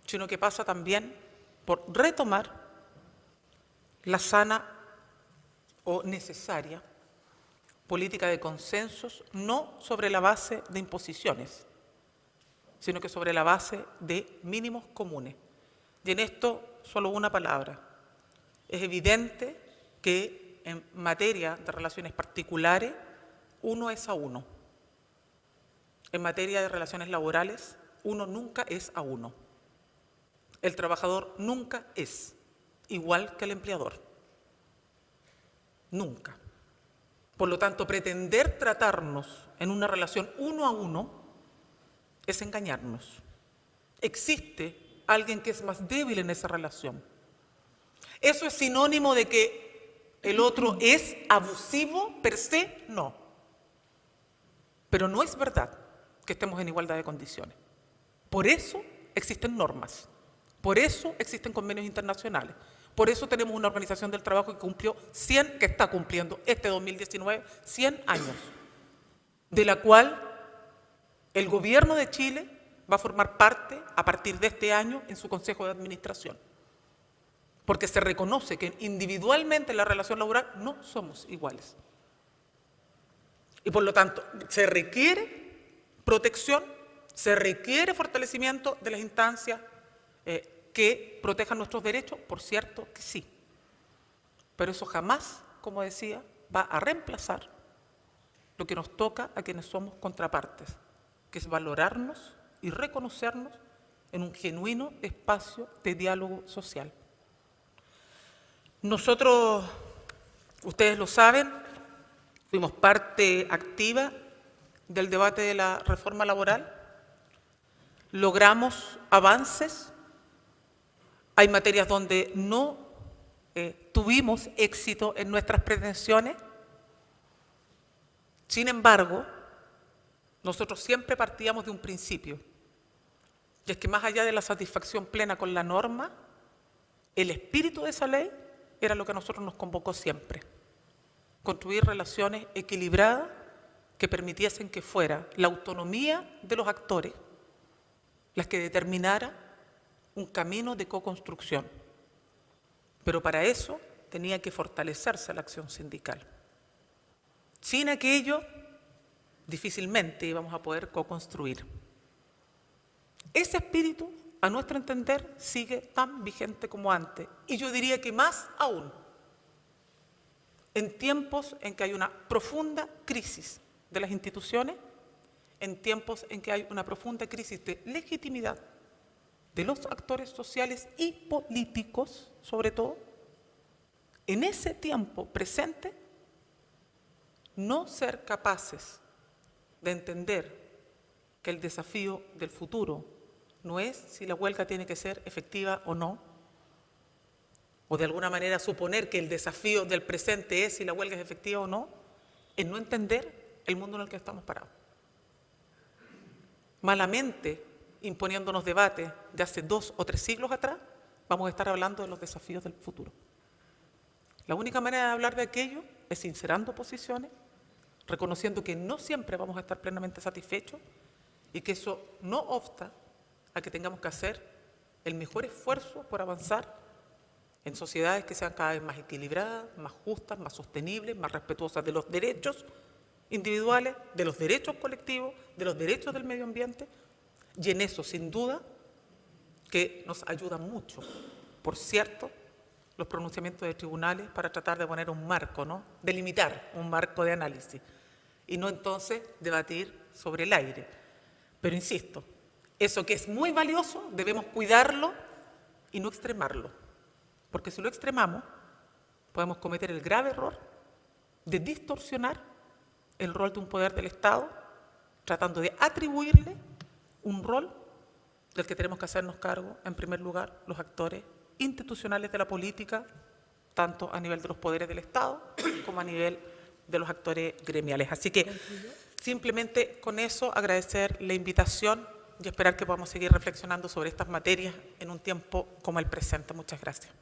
sino que pasa también por retomar la sana o necesaria política de consensos, no sobre la base de imposiciones, sino que sobre la base de mínimos comunes. Y en esto solo una palabra. Es evidente que en materia de relaciones particulares, uno es a uno. En materia de relaciones laborales, uno nunca es a uno. El trabajador nunca es igual que el empleador. Nunca. Por lo tanto, pretender tratarnos en una relación uno a uno es engañarnos. Existe alguien que es más débil en esa relación. ¿Eso es sinónimo de que el otro es abusivo per se? No. Pero no es verdad que estemos en igualdad de condiciones. Por eso existen normas. Por eso existen convenios internacionales. Por eso tenemos una organización del trabajo que está cumpliendo este 2019 100 años, de la cual el gobierno de Chile va a formar parte a partir de este año en su Consejo de Administración. Porque se reconoce que individualmente en la relación laboral no somos iguales. Y por lo tanto, se requiere protección, se requiere fortalecimiento de las instancias que protejan nuestros derechos, por cierto que sí. Pero eso jamás, como decía, va a reemplazar lo que nos toca a quienes somos contrapartes, que es valorarnos y reconocernos en un genuino espacio de diálogo social. Nosotros, ustedes lo saben, fuimos parte activa del debate de la reforma laboral, logramos avances. Hay materias donde no tuvimos éxito en nuestras pretensiones. Sin embargo, nosotros siempre partíamos de un principio, y es que más allá de la satisfacción plena con la norma, el espíritu de esa ley era lo que a nosotros nos convocó siempre: construir relaciones equilibradas que permitiesen que fuera la autonomía de los actores las que determinara un camino de co-construcción. Pero para eso tenía que fortalecerse la acción sindical. Sin aquello, difícilmente íbamos a poder co-construir. Ese espíritu, a nuestro entender, sigue tan vigente como antes. Y yo diría que más aún, en tiempos en que hay una profunda crisis de las instituciones, en tiempos en que hay una profunda crisis de legitimidad de los actores sociales y políticos, sobre todo, en ese tiempo presente, no ser capaces de entender que el desafío del futuro no es si la huelga tiene que ser efectiva o no, o de alguna manera suponer que el desafío del presente es si la huelga es efectiva o no, es no entender el mundo en el que estamos parados. Malamente, imponiéndonos debates de hace 2 o 3 siglos atrás, vamos a estar hablando de los desafíos del futuro. La única manera de hablar de aquello es sincerando posiciones, reconociendo que no siempre vamos a estar plenamente satisfechos y que eso no obsta a que tengamos que hacer el mejor esfuerzo por avanzar en sociedades que sean cada vez más equilibradas, más justas, más sostenibles, más respetuosas de los derechos individuales, de los derechos colectivos, de los derechos del medio ambiente. Y en eso, sin duda, que nos ayudan mucho, por cierto, los pronunciamientos de tribunales para tratar de poner un marco, ¿no? Delimitar un marco de análisis y no entonces debatir sobre el aire. Pero insisto, eso que es muy valioso debemos cuidarlo y no extremarlo, porque si lo extremamos podemos cometer el grave error de distorsionar el rol de un poder del Estado tratando de atribuirle un rol del que tenemos que hacernos cargo, en primer lugar, los actores institucionales de la política, tanto a nivel de los poderes del Estado como a nivel de los actores gremiales. Así que simplemente con eso agradecer la invitación y esperar que podamos seguir reflexionando sobre estas materias en un tiempo como el presente. Muchas gracias.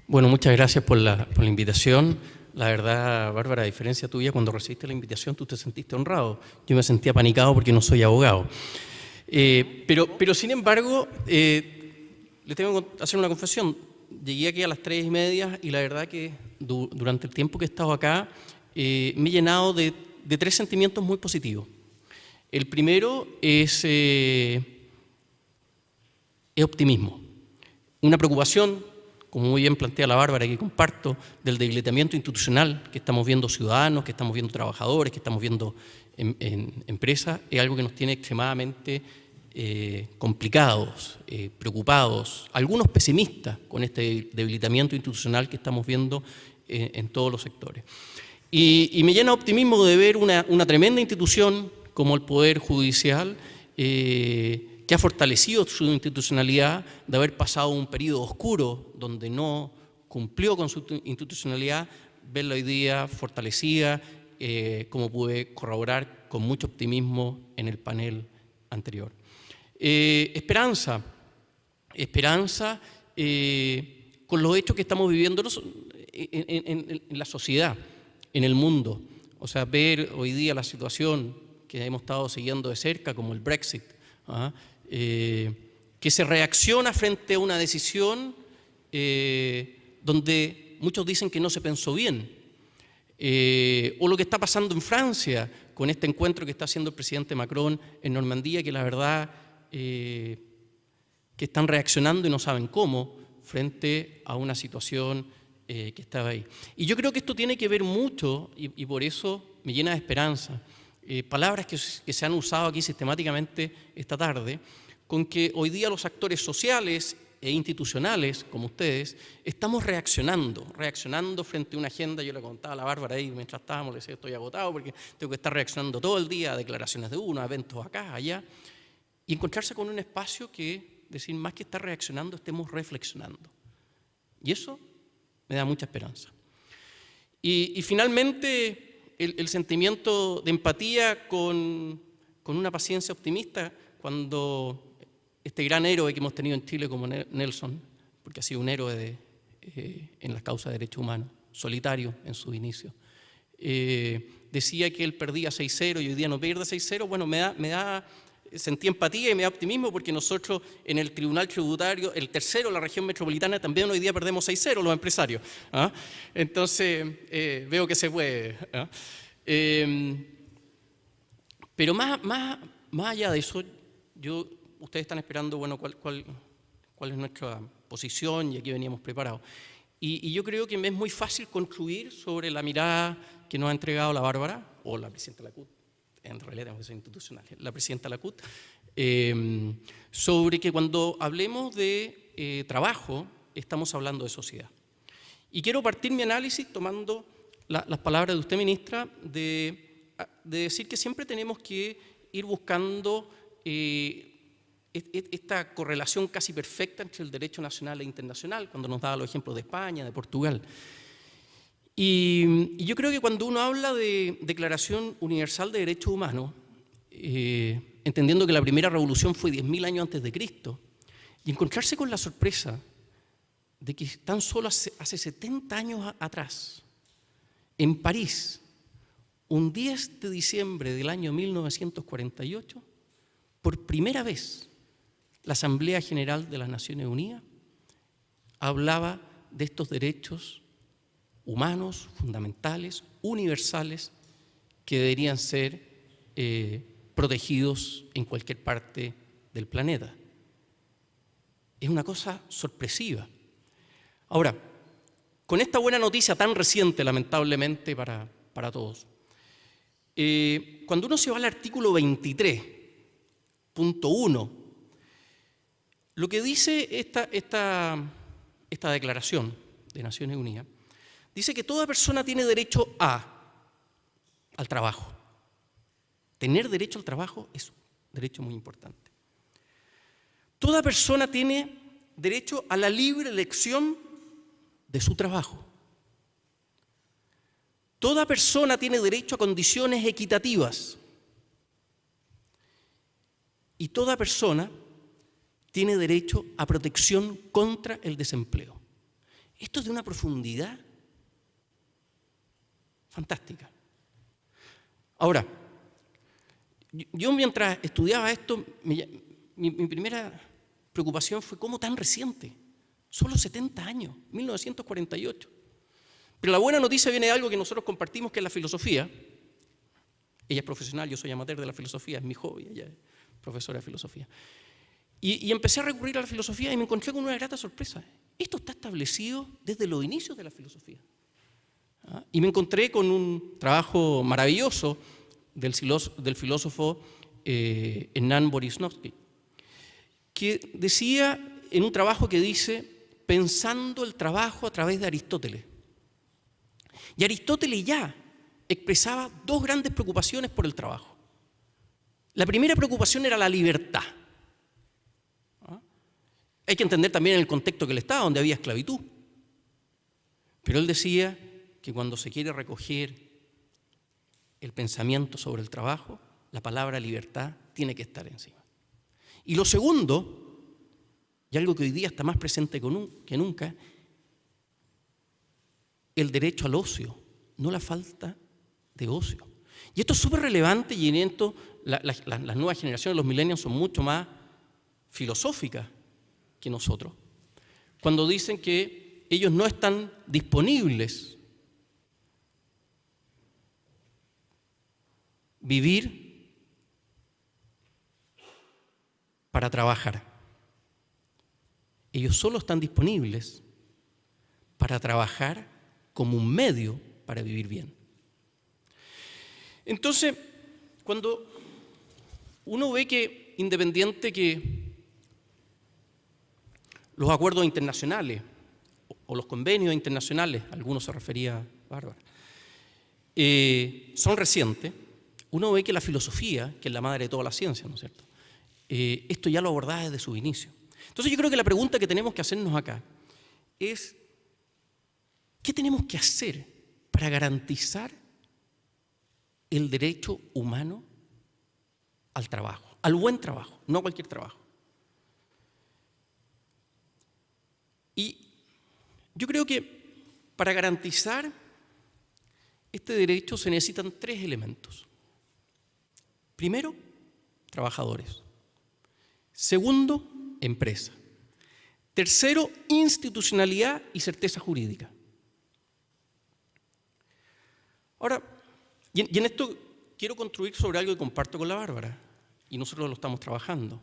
Bueno, muchas gracias por la invitación. La verdad, Bárbara, a diferencia tuya, cuando recibiste la invitación tú te sentiste honrado. Yo me sentí apanicado porque no soy abogado. Pero sin embargo, le tengo que hacer una confesión. Llegué aquí a las 3:30 y la verdad que durante el tiempo que he estado acá me he llenado de 3 sentimientos muy positivos. El primero es optimismo, una preocupación, como muy bien plantea la Bárbara, que comparto, del debilitamiento institucional que estamos viendo ciudadanos, que estamos viendo trabajadores, que estamos viendo en empresas, es algo que nos tiene extremadamente complicados, preocupados, algunos pesimistas con este debilitamiento institucional que estamos viendo en todos los sectores. Y me llena de optimismo de ver una tremenda institución como el Poder Judicial, que ha fortalecido su institucionalidad, de haber pasado un periodo oscuro donde no cumplió con su institucionalidad, verla hoy día fortalecida, como pude corroborar con mucho optimismo en el panel anterior. Esperanza con los hechos que estamos viviendo en la sociedad, en el mundo. O sea, ver hoy día la situación que hemos estado siguiendo de cerca, como el Brexit, que se reacciona frente a una decisión donde muchos dicen que no se pensó bien, o lo que está pasando en Francia con este encuentro que está haciendo el presidente Macron en Normandía, que la verdad que están reaccionando y no saben cómo frente a una situación que estaba ahí. Y yo creo que esto tiene que ver mucho, y por eso me llena de esperanza, palabras que se han usado aquí sistemáticamente esta tarde, con que hoy día los actores sociales e institucionales, como ustedes, estamos reaccionando frente a una agenda. Yo le contaba a la Bárbara ahí mientras estábamos, le decía, estoy agotado porque tengo que estar reaccionando todo el día a declaraciones de uno, a eventos acá, allá, y encontrarse con un espacio que, decir, más que estar reaccionando, estemos reflexionando. Y eso me da mucha esperanza. Y finalmente, el sentimiento de empatía con una paciencia optimista cuando este gran héroe que hemos tenido en Chile como Nelson, porque ha sido un héroe en la causa de derechos humanos, solitario en sus inicios, decía que él perdía 6-0 y hoy día no pierde 6-0, bueno, sentí empatía y me da optimismo porque nosotros en el Tribunal Tributario, el tercero de la región metropolitana, también hoy día perdemos 6-0 los empresarios. Entonces, veo que se puede. Pero más allá de eso, ustedes están esperando, bueno, cuál es nuestra posición, y aquí veníamos preparados. Y yo creo que me es muy fácil construir sobre la mirada que nos ha entregado la Bárbara, o la presidenta de la CUT, en realidad tenemos que ser institucionales, la presidenta de la CUT, sobre que cuando hablemos de trabajo, estamos hablando de sociedad. Y quiero partir mi análisis tomando las palabras de usted, ministra, de decir que siempre tenemos que ir buscando esta correlación casi perfecta entre el derecho nacional e internacional, cuando nos daba los ejemplos de España, de Portugal. Y yo creo que cuando uno habla de Declaración Universal de Derechos Humanos, entendiendo que la primera revolución fue 10.000 años antes de Cristo, y encontrarse con la sorpresa de que tan solo hace 70 años atrás, en París, un 10 de diciembre del año 1948, por primera vez, la Asamblea General de las Naciones Unidas hablaba de estos derechos humanos, fundamentales, universales, que deberían ser protegidos en cualquier parte del planeta. Es una cosa sorpresiva. Ahora, con esta buena noticia tan reciente, lamentablemente para todos, cuando uno se va al artículo 23.1, Lo que dice esta declaración de Naciones Unidas, dice que toda persona tiene derecho al trabajo. Tener derecho al trabajo es un derecho muy importante. Toda persona tiene derecho a la libre elección de su trabajo. Toda persona tiene derecho a condiciones equitativas. Y toda persona tiene derecho a protección contra el desempleo. Esto es de una profundidad fantástica. Ahora, yo mientras estudiaba esto, mi primera preocupación fue cómo tan reciente, solo 70 años, 1948. Pero la buena noticia viene de algo que nosotros compartimos, que es la filosofía. Ella es profesional, yo soy amateur de la filosofía, es mi hobby, ella es profesora de filosofía. Y empecé a recurrir a la filosofía y me encontré con una grata sorpresa. Esto está establecido desde los inicios de la filosofía. Y me encontré con un trabajo maravilloso del filósofo Hernán Borisnovsky, que decía en un trabajo que dice, pensando el trabajo a través de Aristóteles. Y Aristóteles ya expresaba dos grandes preocupaciones por el trabajo. La primera preocupación era la libertad. Hay que entender también el contexto que él estaba, donde había esclavitud. Pero él decía que cuando se quiere recoger el pensamiento sobre el trabajo, la palabra libertad tiene que estar encima. Y lo segundo, y algo que hoy día está más presente que nunca, el derecho al ocio, no la falta de ocio. Y esto es súper relevante y en esto las nuevas generaciones, los millennials, son mucho más filosóficas que nosotros, cuando dicen que ellos no están disponibles vivir para trabajar. Ellos solo están disponibles para trabajar como un medio para vivir bien. Entonces, cuando uno ve que, independiente que los acuerdos internacionales o los convenios internacionales, a algunos se refería Bárbara, son recientes, uno ve que la filosofía, que es la madre de toda la ciencia, ¿no es cierto?, esto ya lo abordaba desde su inicio. Entonces yo creo que la pregunta que tenemos que hacernos acá es, ¿qué tenemos que hacer para garantizar el derecho humano al trabajo, al buen trabajo, no a cualquier trabajo? Y yo creo que para garantizar este derecho se necesitan tres elementos. Primero, trabajadores. Segundo, empresa. Tercero, institucionalidad y certeza jurídica. Ahora, y en esto quiero construir sobre algo que comparto con la Bárbara, y nosotros lo estamos trabajando.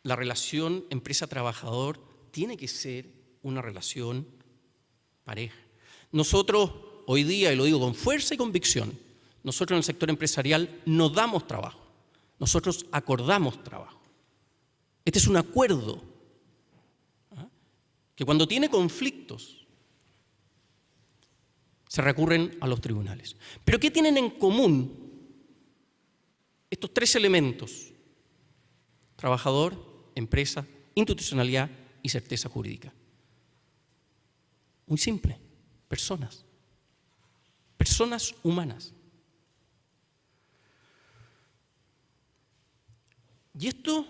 La relación empresa-trabajador tiene que ser una relación pareja. Nosotros hoy día, y lo digo con fuerza y convicción, nosotros en el sector empresarial no damos trabajo, nosotros acordamos trabajo. Este es un acuerdo que cuando tiene conflictos se recurren a los tribunales. Pero ¿qué tienen en común estos tres elementos? Trabajador, empresa, institucionalidad y certeza jurídica. Muy simple, personas. Personas humanas. Y esto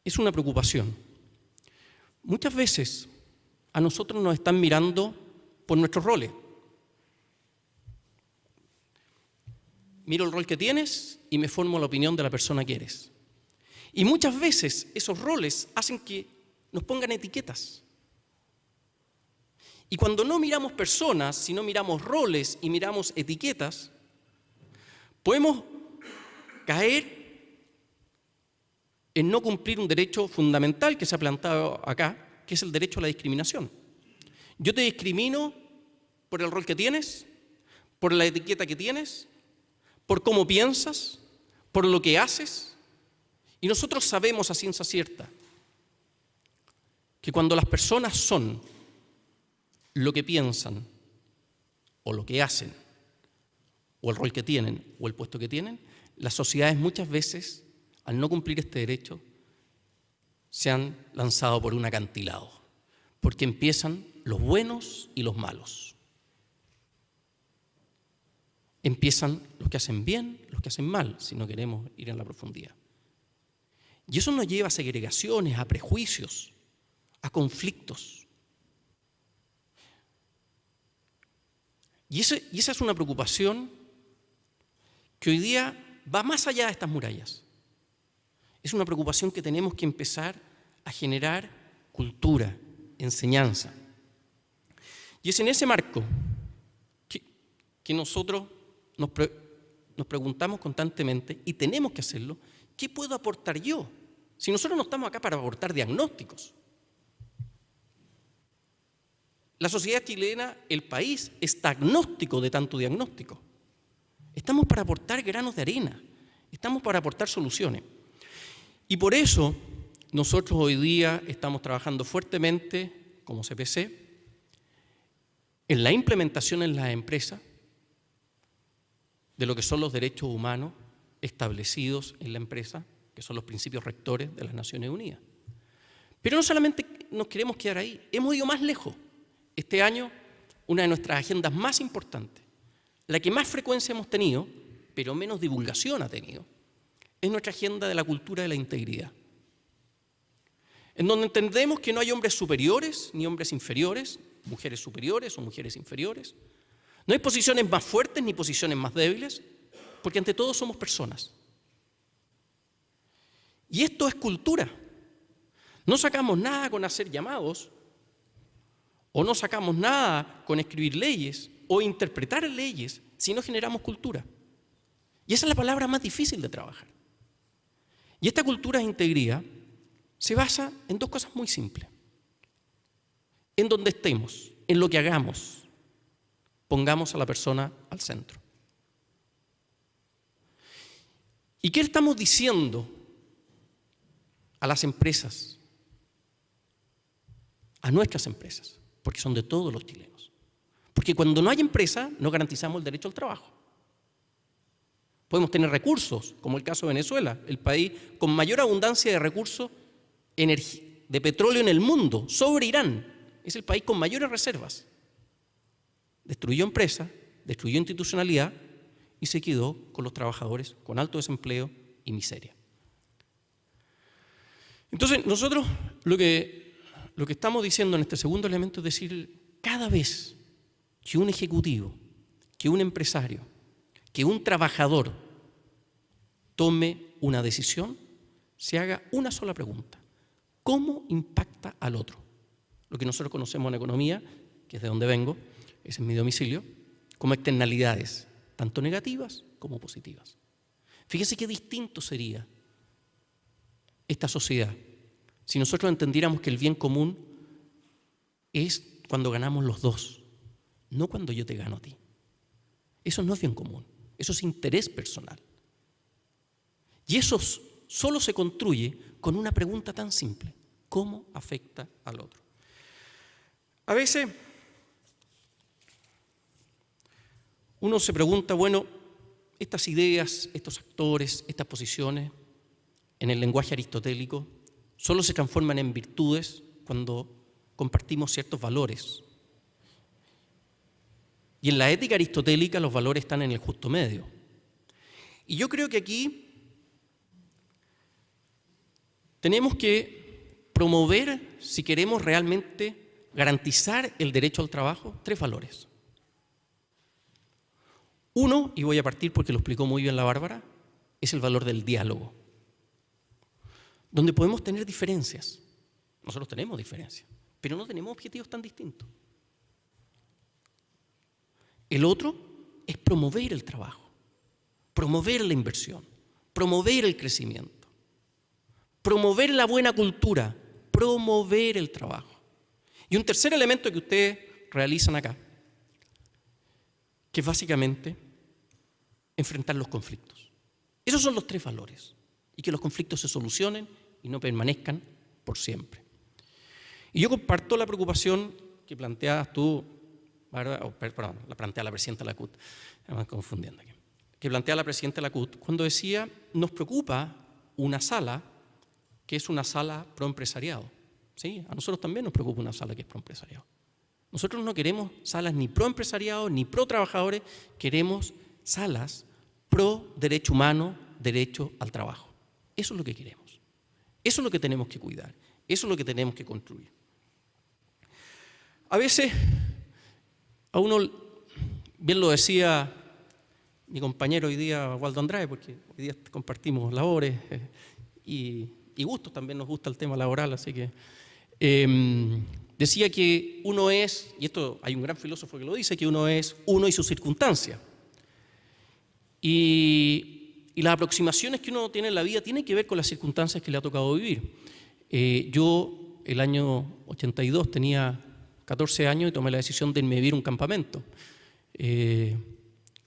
es una preocupación. Muchas veces a nosotros nos están mirando por nuestros roles. Miro el rol que tienes y me formo la opinión de la persona que eres. Y muchas veces esos roles hacen que nos pongan etiquetas. Y cuando no miramos personas, sino miramos roles y miramos etiquetas, podemos caer en no cumplir un derecho fundamental que se ha planteado acá, que es el derecho a la discriminación. Yo te discrimino por el rol que tienes, por la etiqueta que tienes, por cómo piensas, por lo que haces, Y nosotros sabemos a ciencia cierta que cuando las personas son lo que piensan, o lo que hacen, o el rol que tienen, o el puesto que tienen, las sociedades muchas veces, al no cumplir este derecho, se han lanzado por un acantilado, porque empiezan los buenos y los malos. Empiezan los que hacen bien, los que hacen mal, si no queremos ir en la profundidad. Y eso nos lleva a segregaciones, a prejuicios, a conflictos. Y esa es una preocupación que hoy día va más allá de estas murallas. Es una preocupación que tenemos que empezar a generar cultura, enseñanza. Y es en ese marco que nosotros nos preguntamos constantemente, y tenemos que hacerlo, ¿qué puedo aportar yo? Si nosotros no estamos acá para aportar diagnósticos. La sociedad chilena, el país, está agnóstico de tanto diagnóstico. Estamos para aportar granos de arena, estamos para aportar soluciones. Y por eso nosotros hoy día estamos trabajando fuertemente, como CPC, en la implementación en las empresas de lo que son los derechos humanos establecidos en la empresa, que son los principios rectores de las Naciones Unidas. Pero no solamente nos queremos quedar ahí, hemos ido más lejos. Este año, una de nuestras agendas más importantes, la que más frecuencia hemos tenido, pero menos divulgación ha tenido, es nuestra agenda de la cultura de la integridad, en donde entendemos que no hay hombres superiores ni hombres inferiores, mujeres superiores o mujeres inferiores. No hay posiciones más fuertes ni posiciones más débiles, porque ante todo somos personas. Y esto es cultura. No sacamos nada con hacer llamados, o no sacamos nada con escribir leyes o interpretar leyes si no generamos cultura. Y esa es la palabra más difícil de trabajar. Y esta cultura de integridad se basa en dos cosas muy simples. En donde estemos, en lo que hagamos, pongamos a la persona al centro. ¿Y qué estamos diciendo a las empresas? A nuestras empresas. Porque son de todos los chilenos. Porque cuando no hay empresa, no garantizamos el derecho al trabajo. Podemos tener recursos, como el caso de Venezuela, el país con mayor abundancia de recursos de petróleo en el mundo, sobre Irán. Es el país con mayores reservas. Destruyó empresas, destruyó institucionalidad y se quedó con los trabajadores con alto desempleo y miseria. Entonces, nosotros lo que estamos diciendo en este segundo elemento es decir, cada vez que un ejecutivo, que un empresario, que un trabajador tome una decisión, se haga una sola pregunta. ¿Cómo impacta al otro? Lo que nosotros conocemos en economía, que es de donde vengo, ese es mi domicilio, como externalidades, tanto negativas como positivas. Fíjese qué distinto sería esta sociedad si nosotros entendiéramos que el bien común es cuando ganamos los dos, no cuando yo te gano a ti. Eso no es bien común, eso es interés personal. Y eso solo se construye con una pregunta tan simple: ¿cómo afecta al otro? A veces uno se pregunta, bueno, estas ideas, estos actores, estas posiciones, en el lenguaje aristotélico, solo se transforman en virtudes cuando compartimos ciertos valores. Y en la ética aristotélica los valores están en el justo medio. Y yo creo que aquí tenemos que promover, si queremos realmente garantizar el derecho al trabajo, 3 valores. Uno, y voy a partir porque lo explicó muy bien la Bárbara, es el valor del diálogo, donde podemos tener diferencias. Nosotros tenemos diferencias, pero no tenemos objetivos tan distintos. El otro es promover el trabajo, promover la inversión, promover el crecimiento, promover la buena cultura, promover el trabajo. Y un tercer elemento que ustedes realizan acá, que es básicamente enfrentar los conflictos. Esos son los 3 valores. y que los conflictos se solucionen y no permanezcan por siempre. Y yo comparto la preocupación que planteabas tú, perdón, la plantea la presidenta de la CUT, me estoy confundiendo aquí, que plantea la presidenta de la CUT cuando decía, nos preocupa una sala que es una sala pro-empresariado. Sí, a nosotros también nos preocupa una sala que es pro-empresariado. Nosotros no queremos salas ni pro-empresariado ni pro-trabajadores, queremos salas pro-derecho humano, derecho al trabajo. Eso es lo que queremos. Eso es lo que tenemos que cuidar. Eso es lo que tenemos que construir. A veces, a uno, bien lo decía mi compañero hoy día, Waldo Andrade, porque hoy día compartimos labores y gustos, también nos gusta el tema laboral, así que decía que uno es, y esto hay un gran filósofo que lo dice, que uno es uno y sus circunstancias. Y las aproximaciones que uno tiene en la vida tienen que ver con las circunstancias que le ha tocado vivir. Yo, el año 82, tenía 14 años y tomé la decisión de irme a vivir a un campamento.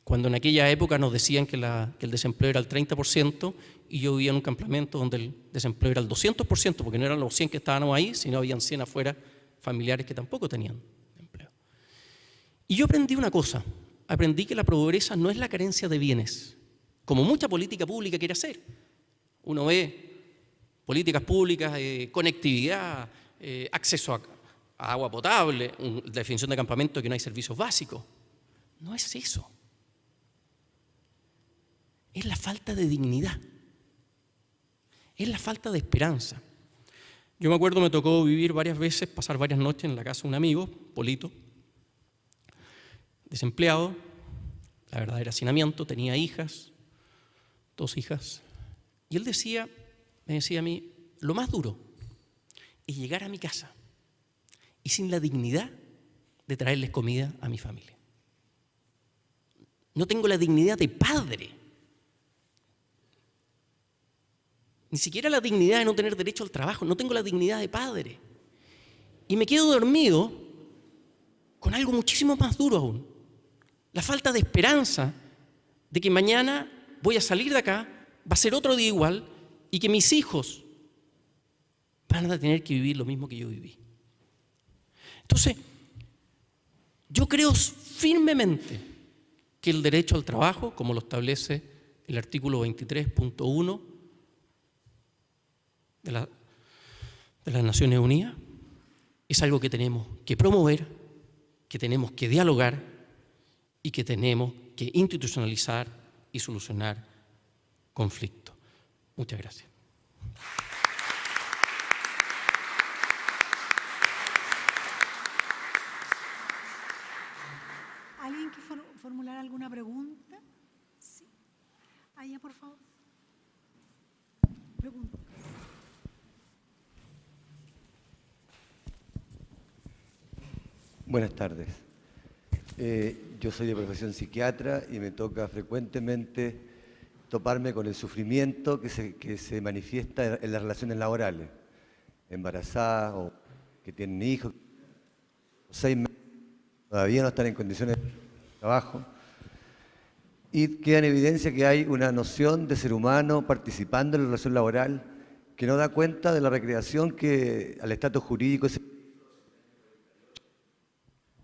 Cuando en aquella época nos decían que el desempleo era el 30%, y yo vivía en un campamento donde el desempleo era el 200%, porque no eran los 100 que estábamos ahí, sino habían 100 afuera, familiares que tampoco tenían empleo. Y yo aprendí una cosa, aprendí que la pobreza no es la carencia de bienes, como mucha política pública quiere hacer. Uno ve políticas públicas, conectividad, acceso a agua potable, la definición de campamento que no hay servicios básicos. No es eso. Es la falta de dignidad. Es la falta de esperanza. Yo me acuerdo, me tocó vivir varias veces, pasar varias noches en la casa de un amigo, Polito, desempleado, la verdad era hacinamiento, tenía hijas, 2 hijas, y él me decía a mí, lo más duro es llegar a mi casa y sin la dignidad de traerles comida a mi familia. No tengo la dignidad de padre, ni siquiera la dignidad de no tener derecho al trabajo, no tengo la dignidad de padre. Y me quedo dormido con algo muchísimo más duro aún, la falta de esperanza de que mañana voy a salir de acá, va a ser otro día igual y que mis hijos van a tener que vivir lo mismo que yo viví. Entonces, yo creo firmemente que el derecho al trabajo, como lo establece el artículo 23.1 de las Naciones Unidas, es algo que tenemos que promover, que tenemos que dialogar y que tenemos que institucionalizar y solucionar conflictos. Muchas gracias. ¿Alguien que formular alguna pregunta? Sí. Allá, por favor. Pregunta. Buenas tardes. Yo soy de profesión psiquiatra y me toca frecuentemente toparme con el sufrimiento que se manifiesta en las relaciones laborales. Embarazadas o que tienen hijos, 6 meses, todavía no están en condiciones de trabajo. Y queda en evidencia que hay una noción de ser humano participando en la relación laboral que no da cuenta de la recreación que al estatus jurídico es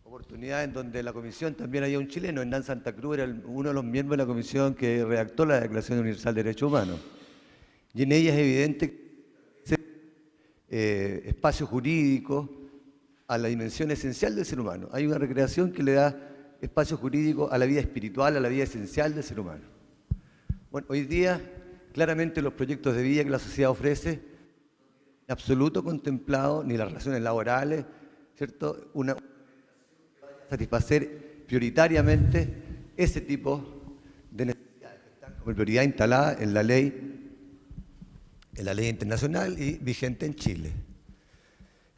oportunidad en donde la comisión también había un chileno, Hernán Santa Cruz, era uno de los miembros de la comisión que redactó la Declaración Universal de Derechos Humanos. Y en ella es evidente que espacio jurídico a la dimensión esencial del ser humano. Hay una recreación que le da espacio jurídico a la vida espiritual, a la vida esencial del ser humano. Bueno, hoy día, claramente los proyectos de vida que la sociedad ofrece, en absoluto contemplado ni las relaciones laborales, ¿cierto? Satisfacer prioritariamente ese tipo de necesidades que están como prioridad instalada en la ley internacional y vigente en Chile.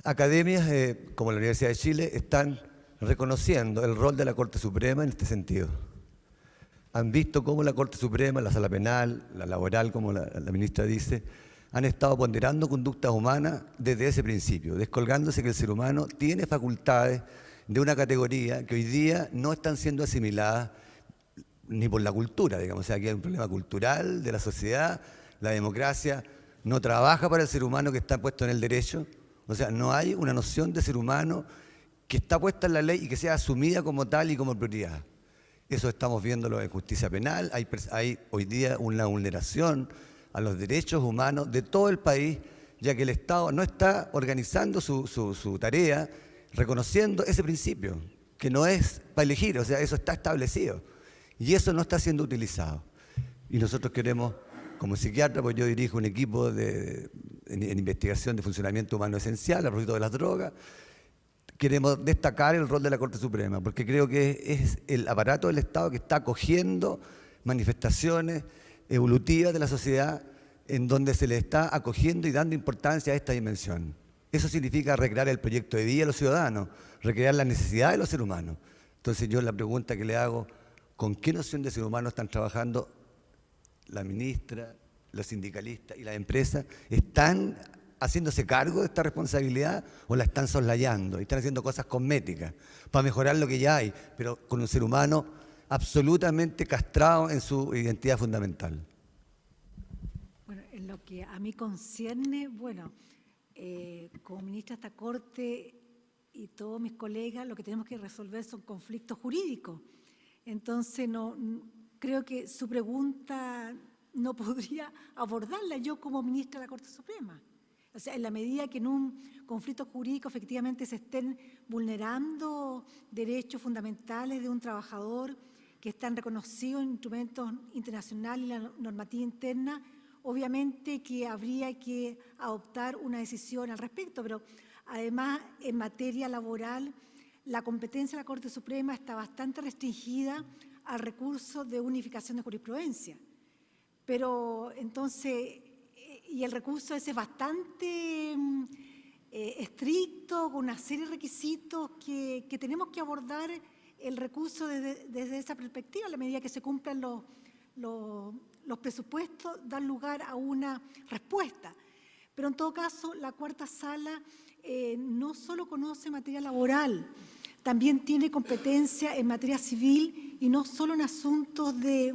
Academias como la Universidad de Chile están reconociendo el rol de la Corte Suprema en este sentido. Han visto cómo la Corte Suprema, la Sala Penal, la laboral, como la ministra dice, han estado ponderando conductas humanas desde ese principio, descolgándose que el ser humano tiene facultades de una categoría que hoy día no están siendo asimiladas ni por la cultura, digamos. O sea, aquí hay un problema cultural de la sociedad La democracia no trabaja para el ser humano que está puesto en el derecho. O sea, no hay una noción de ser humano que está puesta en la ley y que sea asumida como tal y como prioridad. Eso estamos viéndolo en justicia penal. Hay hoy día una vulneración a los derechos humanos de todo el país, ya que el Estado no está organizando su tarea reconociendo ese principio, que no es para elegir, o sea, eso está establecido. Y eso no está siendo utilizado. Y nosotros queremos, como psiquiatra, pues yo dirijo un equipo en investigación de funcionamiento humano esencial a propósito de las drogas. Queremos destacar el rol de la Corte Suprema, porque creo que es el aparato del Estado que está acogiendo manifestaciones evolutivas de la sociedad en donde se le está acogiendo y dando importancia a esta dimensión. Eso significa recrear el proyecto de vida de los ciudadanos, recrear las necesidades de los seres humanos. Entonces yo la pregunta que le hago, ¿con qué noción de ser humano están trabajando la ministra, los sindicalistas y las empresas? ¿Están haciéndose cargo de esta responsabilidad o la están soslayando? Y están haciendo cosas cosméticas para mejorar lo que ya hay, pero con un ser humano absolutamente castrado en su identidad fundamental. Bueno, en lo que a mí concierne, bueno, como ministra de esta Corte y todos mis colegas, lo que tenemos que resolver son conflictos jurídicos. Entonces, creo que su pregunta no podría abordarla yo como ministra de la Corte Suprema. O sea, en la medida que en un conflicto jurídico efectivamente se estén vulnerando derechos fundamentales de un trabajador que están reconocidos en instrumentos internacionales y la normativa interna, obviamente que habría que adoptar una decisión al respecto, pero además en materia laboral la competencia de la Corte Suprema está bastante restringida al recurso de unificación de jurisprudencia. Pero entonces, y el recurso ese es bastante estricto, con una serie de requisitos que tenemos que abordar el recurso desde esa perspectiva, a la medida que se cumplan los presupuestos, dan lugar a una respuesta. Pero en todo caso, la cuarta sala no solo conoce materia laboral, también tiene competencia en materia civil y no solo en asuntos de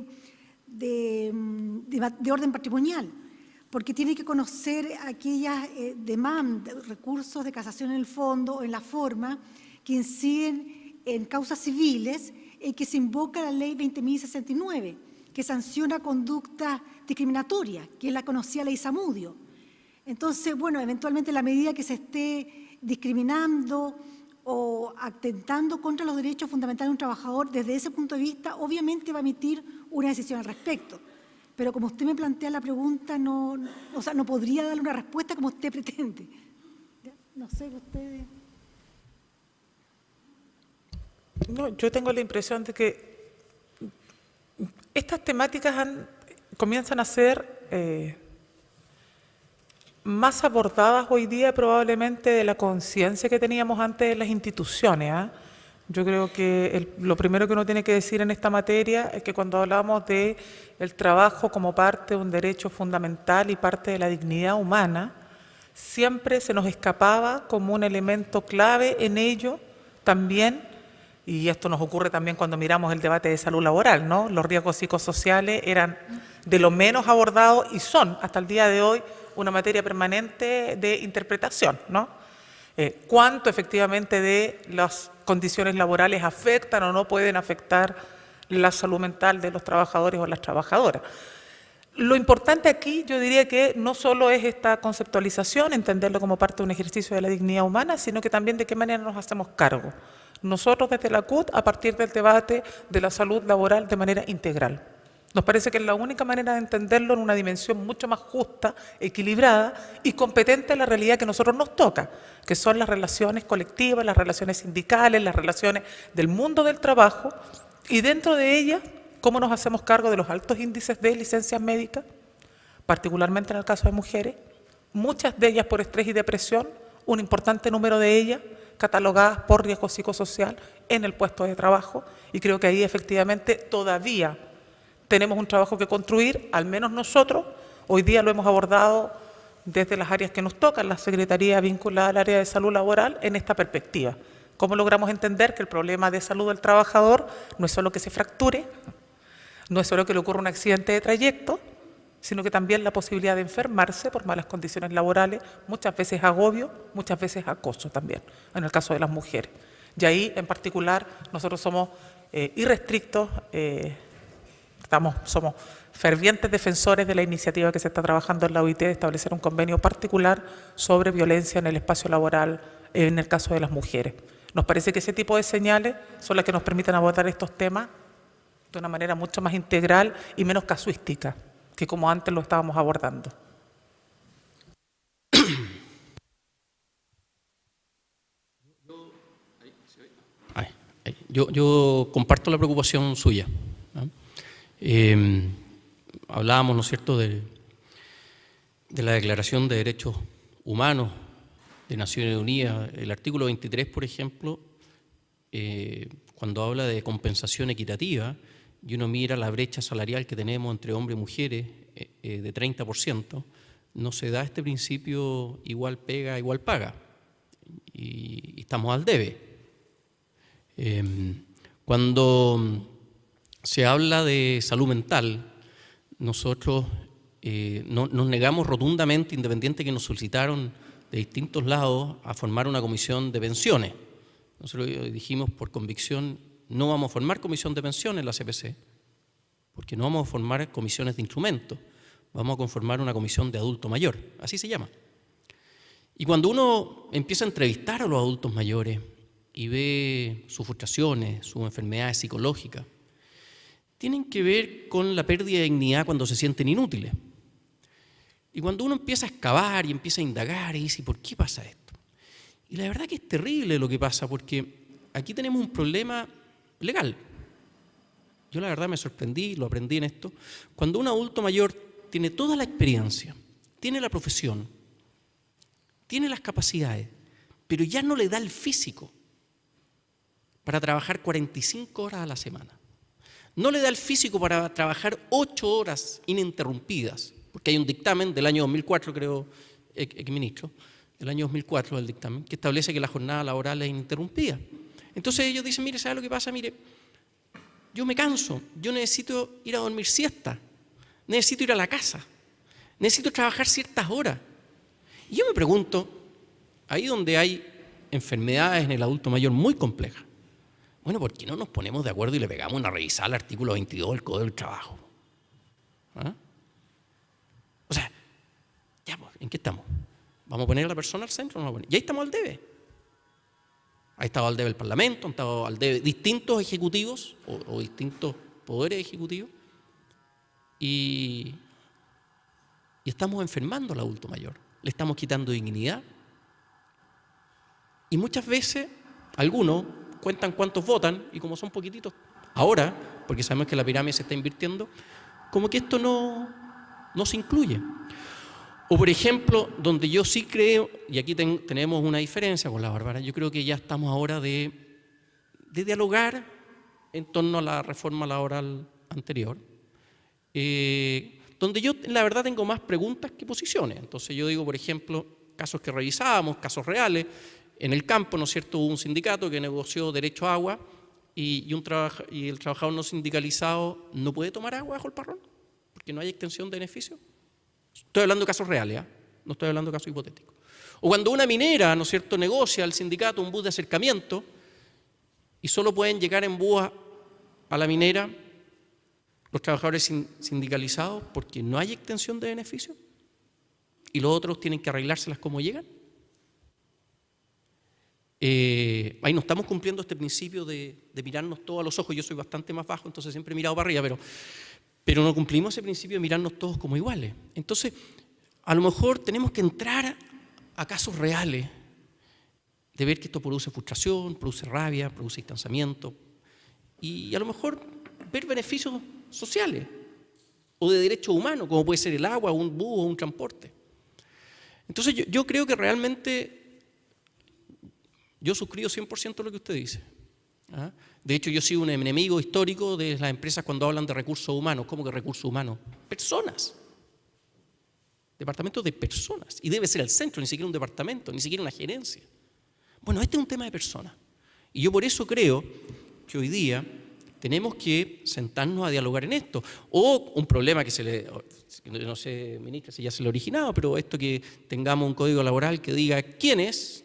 orden patrimonial, porque tiene que conocer aquellas demandas, recursos de casación en el fondo o en la forma que inciden en causas civiles y que se invoca la ley 20.069, que sanciona conductas discriminatorias, que es la conocida ley Zamudio. Entonces, bueno, eventualmente en la medida que se esté discriminando o atentando contra los derechos fundamentales de un trabajador, desde ese punto de vista, obviamente va a emitir una decisión al respecto. Pero como usted me plantea la pregunta, no podría darle una respuesta como usted pretende. No sé, ustedes... No, yo tengo la impresión de que estas temáticas comienzan a ser más abordadas hoy día probablemente de la conciencia que teníamos antes de las instituciones. Yo creo que lo primero que uno tiene que decir en esta materia es que cuando hablamos de el trabajo como parte de un derecho fundamental y parte de la dignidad humana, siempre se nos escapaba como un elemento clave en ello también. Y esto nos ocurre también cuando miramos el debate de salud laboral, ¿no? Los riesgos psicosociales eran de lo menos abordados y son, hasta el día de hoy, una materia permanente de interpretación, ¿no? Cuánto efectivamente de las condiciones laborales afectan o no pueden afectar la salud mental de los trabajadores o las trabajadoras. Lo importante aquí, yo diría que no solo es esta conceptualización, entenderlo como parte de un ejercicio de la dignidad humana, sino que también de qué manera nos hacemos cargo. Nosotros desde la CUT, a partir del debate de la salud laboral de manera integral. Nos parece que es la única manera de entenderlo en una dimensión mucho más justa, equilibrada y competente a la realidad que a nosotros nos toca, que son las relaciones colectivas, las relaciones sindicales, las relaciones del mundo del trabajo y dentro de ellas, cómo nos hacemos cargo de los altos índices de licencias médicas, particularmente en el caso de mujeres, muchas de ellas por estrés y depresión, un importante número de ellas catalogadas por riesgo psicosocial en el puesto de trabajo, y creo que ahí efectivamente todavía tenemos un trabajo que construir, al menos nosotros, hoy día lo hemos abordado desde las áreas que nos tocan, la Secretaría vinculada al área de salud laboral, en esta perspectiva. ¿Cómo logramos entender que el problema de salud del trabajador no es solo que se fracture, no es solo que le ocurra un accidente de trayecto, sino que también la posibilidad de enfermarse por malas condiciones laborales, muchas veces agobio, muchas veces acoso también, en el caso de las mujeres. Y ahí, en particular, nosotros somos irrestrictos, somos fervientes defensores de la iniciativa que se está trabajando en la OIT de establecer un convenio particular sobre violencia en el espacio laboral en el caso de las mujeres. Nos parece que ese tipo de señales son las que nos permiten abordar estos temas de una manera mucho más integral y menos casuística que como antes lo estábamos abordando. Yo comparto la preocupación suya, ¿no? Hablábamos, ¿no es cierto?, de la Declaración de Derechos Humanos de Naciones Unidas. El artículo 23, por ejemplo, cuando habla de compensación equitativa, y uno mira la brecha salarial que tenemos entre hombres y mujeres de 30%, no se da este principio igual pega, igual paga, y estamos al debe. Cuando se habla de salud mental, nosotros nos negamos rotundamente, independiente que nos solicitaron de distintos lados, a formar una comisión de pensiones. Nosotros dijimos por convicción, no vamos a formar comisión de pensiones en la CPC, porque no vamos a formar comisiones de instrumentos, vamos a conformar una comisión de adulto mayor, así se llama. Y cuando uno empieza a entrevistar a los adultos mayores y ve sus frustraciones, sus enfermedades psicológicas, tienen que ver con la pérdida de dignidad cuando se sienten inútiles. Y cuando uno empieza a excavar y empieza a indagar y dice, ¿por qué pasa esto? Y la verdad que es terrible lo que pasa, porque aquí tenemos un problema legal. Yo la verdad me sorprendí, lo aprendí en esto. Cuando un adulto mayor tiene toda la experiencia, tiene la profesión, tiene las capacidades, pero ya no le da el físico para trabajar 45 horas a la semana. No le da el físico para trabajar 8 horas ininterrumpidas, porque hay un dictamen del año 2004, creo, exministro, del año 2004 del dictamen, que establece que la jornada laboral es ininterrumpida. Entonces ellos dicen, mire, ¿sabe lo que pasa? Mire, yo me canso, yo necesito ir a dormir siesta, necesito ir a la casa, necesito trabajar ciertas horas. Y yo me pregunto, ahí donde hay enfermedades en el adulto mayor muy complejas, bueno, ¿por qué no nos ponemos de acuerdo y le pegamos una revisada al artículo 22 del Código del Trabajo? ¿Ah? O sea, ya, pues, ¿en qué estamos? ¿Vamos a poner a la persona al centro o no vamos a poner? Y ahí estamos al debe. Ha estado al debe el Parlamento, han estado al debe distintos ejecutivos o distintos poderes ejecutivos y estamos enfermando al adulto mayor, le estamos quitando dignidad y muchas veces algunos cuentan cuántos votan y como son poquititos ahora, porque sabemos que la pirámide se está invirtiendo, como que esto no se incluye. O por ejemplo, donde yo sí creo, y aquí tenemos una diferencia con la Bárbara, yo creo que ya estamos ahora de dialogar en torno a la reforma laboral anterior, donde yo la verdad tengo más preguntas que posiciones. Entonces yo digo, por ejemplo, casos que revisábamos, casos reales, en el campo, ¿no es cierto?, hubo un sindicato que negoció derecho a agua y el trabajador no sindicalizado no puede tomar agua bajo el parrón, porque no hay extensión de beneficio. Estoy hablando de casos reales, ¿eh? No estoy hablando de casos hipotéticos. O cuando una minera, ¿no es cierto?, negocia al sindicato un bus de acercamiento y solo pueden llegar en búa a la minera los trabajadores sindicalizados porque no hay extensión de beneficio y los otros tienen que arreglárselas como llegan. Ahí no estamos cumpliendo este principio de mirarnos todos a los ojos. Yo soy bastante más bajo, entonces siempre he mirado para arriba, pero no cumplimos ese principio de mirarnos todos como iguales. Entonces, a lo mejor tenemos que entrar a casos reales de ver que esto produce frustración, produce rabia, produce distanciamiento y a lo mejor ver beneficios sociales o de derechos humanos, como puede ser el agua, un bus o un transporte. Entonces, yo creo que realmente yo suscribo 100% lo que usted dice. ¿Ah? De hecho, yo soy un enemigo histórico de las empresas cuando hablan de recursos humanos. ¿Cómo que recursos humanos? Personas. Departamento de personas. Y debe ser el centro, ni siquiera un departamento, ni siquiera una gerencia. Bueno, este es un tema de personas. Y yo por eso creo que hoy día tenemos que sentarnos a dialogar en esto. O un problema que no sé, ministra, si ya se le ha originado, pero esto que tengamos un código laboral que diga quién es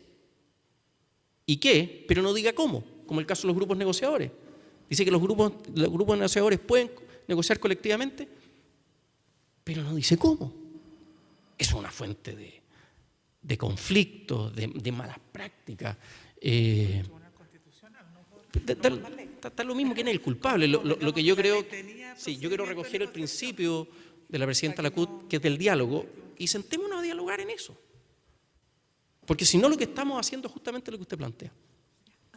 y qué, pero no diga cómo, como el caso de los grupos negociadores. Dice que los grupos negociadores pueden negociar colectivamente, pero no dice cómo. Es una fuente de conflictos, de malas prácticas. Está lo mismo que en el culpable. Lo que yo creo, sí, yo quiero recoger el principio de la presidenta Lacut, que es del diálogo, y sentémonos a dialogar en eso. Porque si no, lo que estamos haciendo es justamente lo que usted plantea.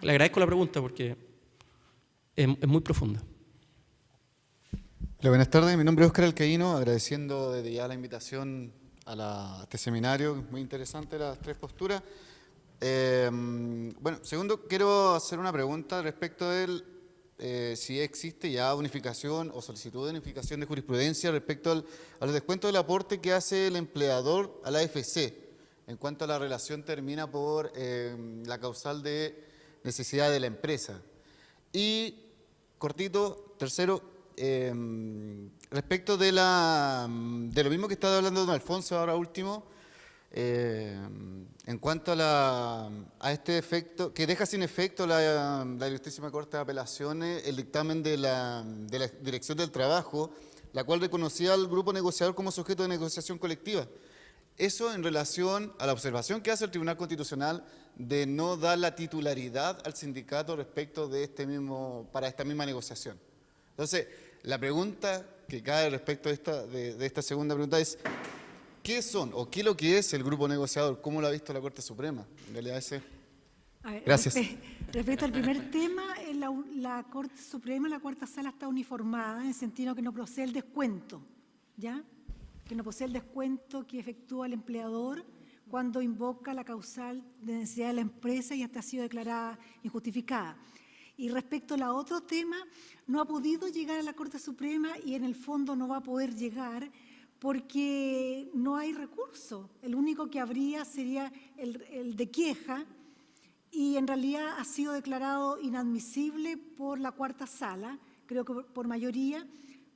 Le agradezco la pregunta porque es muy profunda. Hola, buenas tardes. Mi nombre es Óscar Alcaíno, agradeciendo desde ya la invitación a este seminario, muy interesante las tres posturas. Bueno, segundo, quiero hacer una pregunta respecto de si existe ya unificación o solicitud de unificación de jurisprudencia respecto a los descuentos del aporte que hace el empleador a la AFC, en cuanto a la relación termina por la causal de necesidad de la empresa. Y, cortito, tercero, respecto de lo mismo que estaba hablando don Alfonso ahora último, en cuanto a este efecto, que deja sin efecto la Ilustrísima Corte de Apelaciones, el dictamen de la Dirección del Trabajo, la cual reconocía al grupo negociador como sujeto de negociación colectiva. Eso en relación a la observación que hace el Tribunal Constitucional de no dar la titularidad al sindicato respecto de para esta misma negociación. Entonces, la pregunta que cae respecto de esta segunda pregunta es: ¿qué son o qué es lo que es el grupo negociador? ¿Cómo lo ha visto la Corte Suprema? En realidad Gracias. Respecto al primer tema, la Corte Suprema, la Cuarta Sala, está uniformada en el sentido que no procede el descuento, ¿ya? Que no posee el descuento que efectúa el empleador cuando invoca la causal de necesidad de la empresa y hasta ha sido declarada injustificada. Y respecto al otro tema, no ha podido llegar a la Corte Suprema y en el fondo no va a poder llegar porque no hay recurso. El único que habría sería el de queja y en realidad ha sido declarado inadmisible por la Cuarta Sala, creo que por mayoría,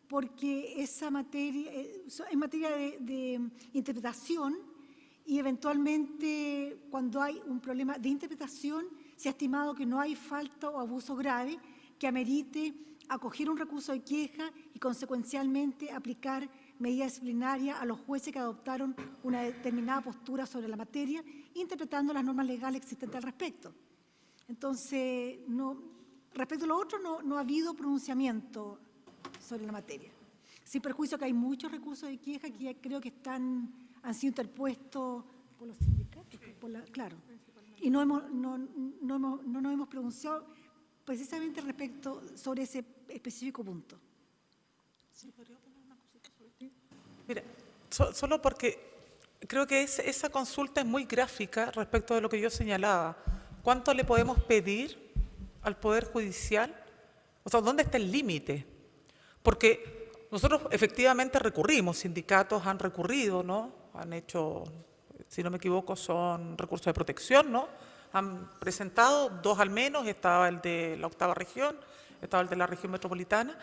porque esa materia es materia de interpretación y eventualmente cuando hay un problema de interpretación se ha estimado que no hay falta o abuso grave que amerite acoger un recurso de queja y consecuencialmente aplicar medidas disciplinarias a los jueces que adoptaron una determinada postura sobre la materia, interpretando las normas legales existentes al respecto. Entonces, respecto a lo otro, no ha habido pronunciamiento sobre la materia. Sin perjuicio que hay muchos recursos de queja que ya creo que han sido interpuestos por los sindicatos, claro. Y no nos hemos pronunciado precisamente respecto sobre ese específico punto. ¿Sí? Mira, solo porque creo que esa consulta es muy gráfica respecto de lo que yo señalaba. ¿Cuánto le podemos pedir al Poder Judicial? O sea, ¿dónde está el límite? Porque nosotros efectivamente recurrimos, sindicatos han recurrido, ¿no? Han hecho, si no me equivoco, son recursos de protección, ¿no? Han presentado 2 al menos, estaba el de la 8ª región, estaba el de la región metropolitana,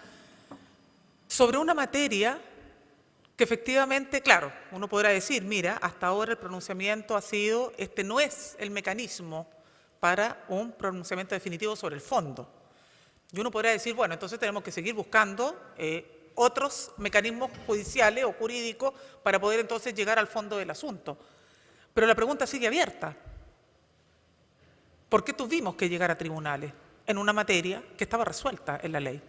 sobre una materia que efectivamente, claro, uno podrá decir, mira, hasta ahora el pronunciamiento ha sido, este no es el mecanismo para un pronunciamiento definitivo sobre el fondo. Y uno podrá decir, bueno, entonces tenemos que seguir buscando otros mecanismos judiciales o jurídicos para poder entonces llegar al fondo del asunto. Pero la pregunta sigue abierta. ¿Por qué tuvimos que llegar a tribunales en una materia que estaba resuelta en la ley?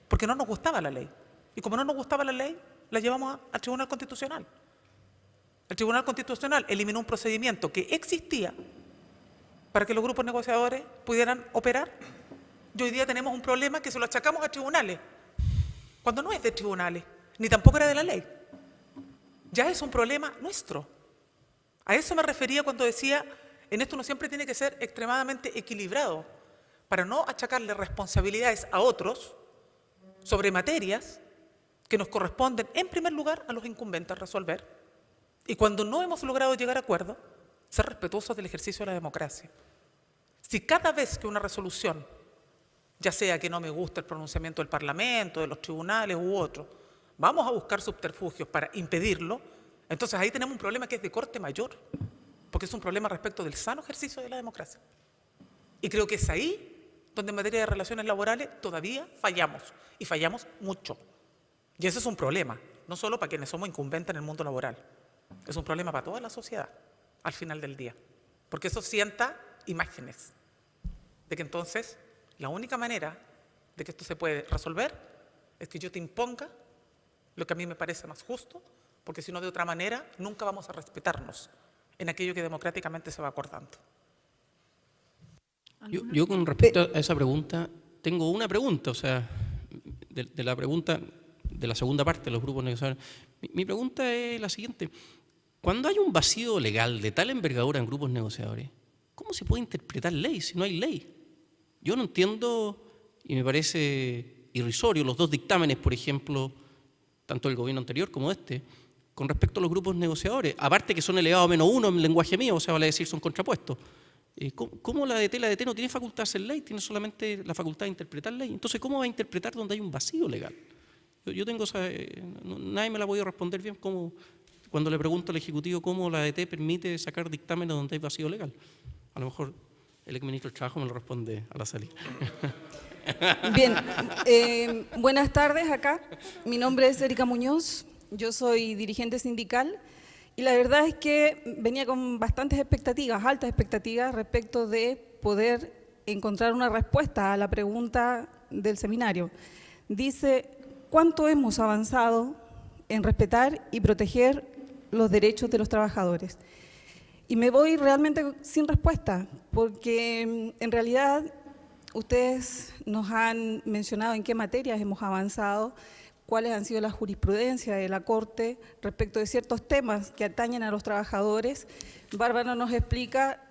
Porque no nos gustaba la ley. Y como no nos gustaba la ley, la llevamos al Tribunal Constitucional. El Tribunal Constitucional eliminó un procedimiento que existía para que los grupos negociadores pudieran operar. Y hoy día tenemos un problema que se lo achacamos a tribunales, cuando no es de tribunales, ni tampoco era de la ley. Ya es un problema nuestro. A eso me refería cuando decía, en esto uno siempre tiene que ser extremadamente equilibrado para no achacarle responsabilidades a otros sobre materias que nos corresponden, en primer lugar, a los incumbentes resolver. Y cuando no hemos logrado llegar a acuerdo, ser respetuosos del ejercicio de la democracia. Si cada vez que una resolución ya sea que no me gusta el pronunciamiento del Parlamento, de los tribunales u otro, vamos a buscar subterfugios para impedirlo, entonces ahí tenemos un problema que es de corte mayor, porque es un problema respecto del sano ejercicio de la democracia. Y creo que es ahí donde en materia de relaciones laborales todavía fallamos, y fallamos mucho. Y ese es un problema, no solo para quienes somos incumbentes en el mundo laboral, es un problema para toda la sociedad al final del día, porque eso sienta imágenes de que entonces la única manera de que esto se puede resolver es que yo te imponga lo que a mí me parece más justo, porque si no, de otra manera, nunca vamos a respetarnos en aquello que democráticamente se va acordando. Yo con respecto a esa pregunta, tengo una pregunta, o sea, de la pregunta de la segunda parte de los grupos negociadores. Mi pregunta es la siguiente. Cuando hay un vacío legal de tal envergadura en grupos negociadores, ¿cómo se puede interpretar ley si no hay ley? Yo no entiendo, y me parece irrisorio, los dos dictámenes, por ejemplo, tanto del gobierno anterior como este, con respecto a los grupos negociadores, aparte que son elevados a -1 en lenguaje mío, o sea, vale decir, son contrapuestos. ¿Cómo la ADT no tiene facultad de hacer ley, tiene solamente la facultad de interpretar ley? Entonces, ¿cómo va a interpretar donde hay un vacío legal? Yo tengo nadie me la ha podido responder bien cuando le pregunto al Ejecutivo cómo la ADT permite sacar dictámenes donde hay vacío legal. A lo mejor el exministro del Trabajo me lo responde a la salida. Bien, buenas tardes acá. Mi nombre es Erika Muñoz, yo soy dirigente sindical y la verdad es que venía con bastantes expectativas, altas expectativas respecto de poder encontrar una respuesta a la pregunta del seminario. Dice, ¿cuánto hemos avanzado en respetar y proteger los derechos de los trabajadores? Y me voy realmente sin respuesta, porque en realidad ustedes nos han mencionado en qué materias hemos avanzado, cuáles han sido las jurisprudencias de la Corte respecto de ciertos temas que atañen a los trabajadores. Bárbara nos explica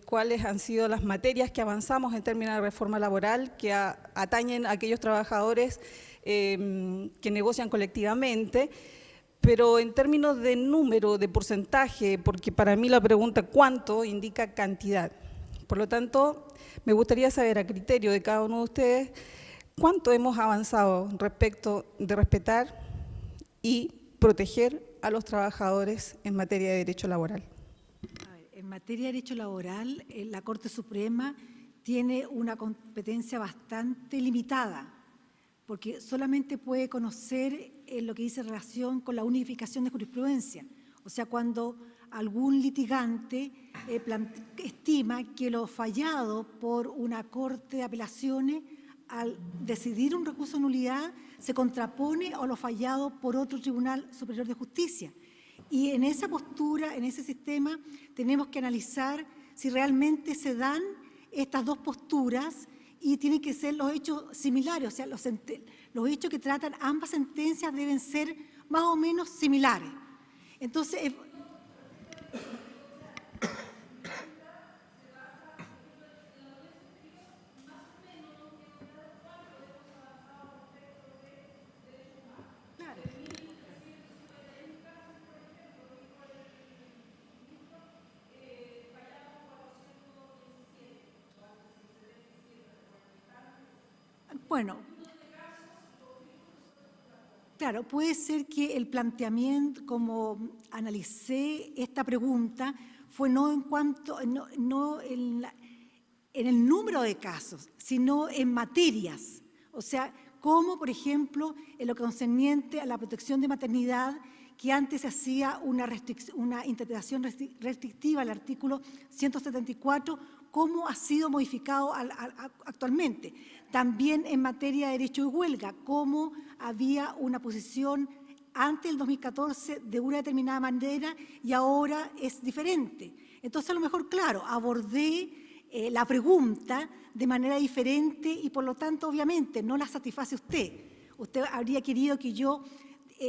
cuáles han sido las materias que avanzamos en términos de reforma laboral que atañen a aquellos trabajadores que negocian colectivamente. Pero en términos de número, de porcentaje, porque para mí la pregunta ¿cuánto? Indica cantidad. Por lo tanto, me gustaría saber a criterio de cada uno de ustedes cuánto hemos avanzado respecto de respetar y proteger a los trabajadores en materia de derecho laboral. A ver, en materia de derecho laboral, la Corte Suprema tiene una competencia bastante limitada, porque solamente puede conocer lo que dice relación con la unificación de jurisprudencia. O sea, cuando algún litigante estima que lo fallado por una corte de apelaciones, al decidir un recurso de nulidad, se contrapone a lo fallado por otro Tribunal Superior de Justicia. Y en esa postura, en ese sistema, tenemos que analizar si realmente se dan estas dos posturas y tienen que ser los hechos similares, o sea, los hechos que tratan ambas sentencias deben ser más o menos similares. Entonces, bueno, claro, puede ser que el planteamiento, como analicé esta pregunta, fue no en el número de casos, sino en materias. O sea, como por ejemplo en lo concerniente a la protección de maternidad, que antes se hacía una interpretación restrictiva al artículo 174, cómo ha sido modificado actualmente. También en materia de derecho de huelga, cómo había una posición antes del 2014 de una determinada manera y ahora es diferente. Entonces, a lo mejor, claro, abordé la pregunta de manera diferente y, por lo tanto, obviamente, no la satisface usted. Usted habría querido que yo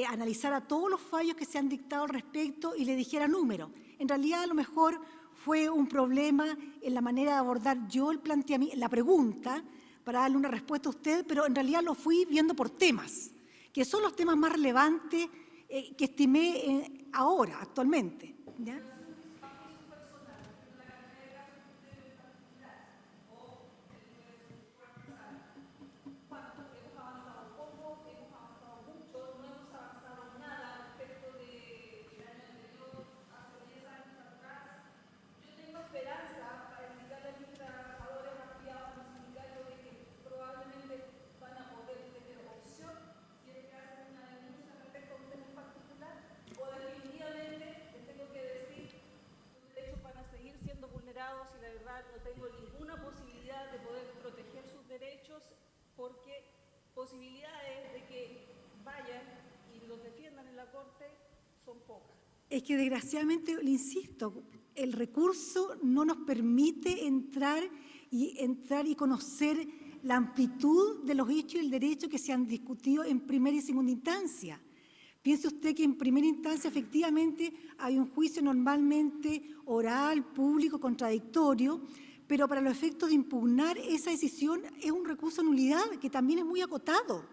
analizara todos los fallos que se han dictado al respecto y le dijera números. En realidad, a lo mejor fue un problema en la manera de abordar yo la pregunta para darle una respuesta a usted, pero en realidad lo fui viendo por temas, que son los temas más relevantes que estimé ahora, actualmente. ¿Ya? posibilidades de que vayan y los defiendan en la Corte son pocas. Es que desgraciadamente, le insisto, el recurso no nos permite entrar y conocer la amplitud de los hechos y el derecho que se han discutido en primera y segunda instancia. Piense usted que en primera instancia efectivamente hay un juicio normalmente oral, público, contradictorio, pero para los efectos de impugnar esa decisión es un recurso de nulidad que también es muy acotado.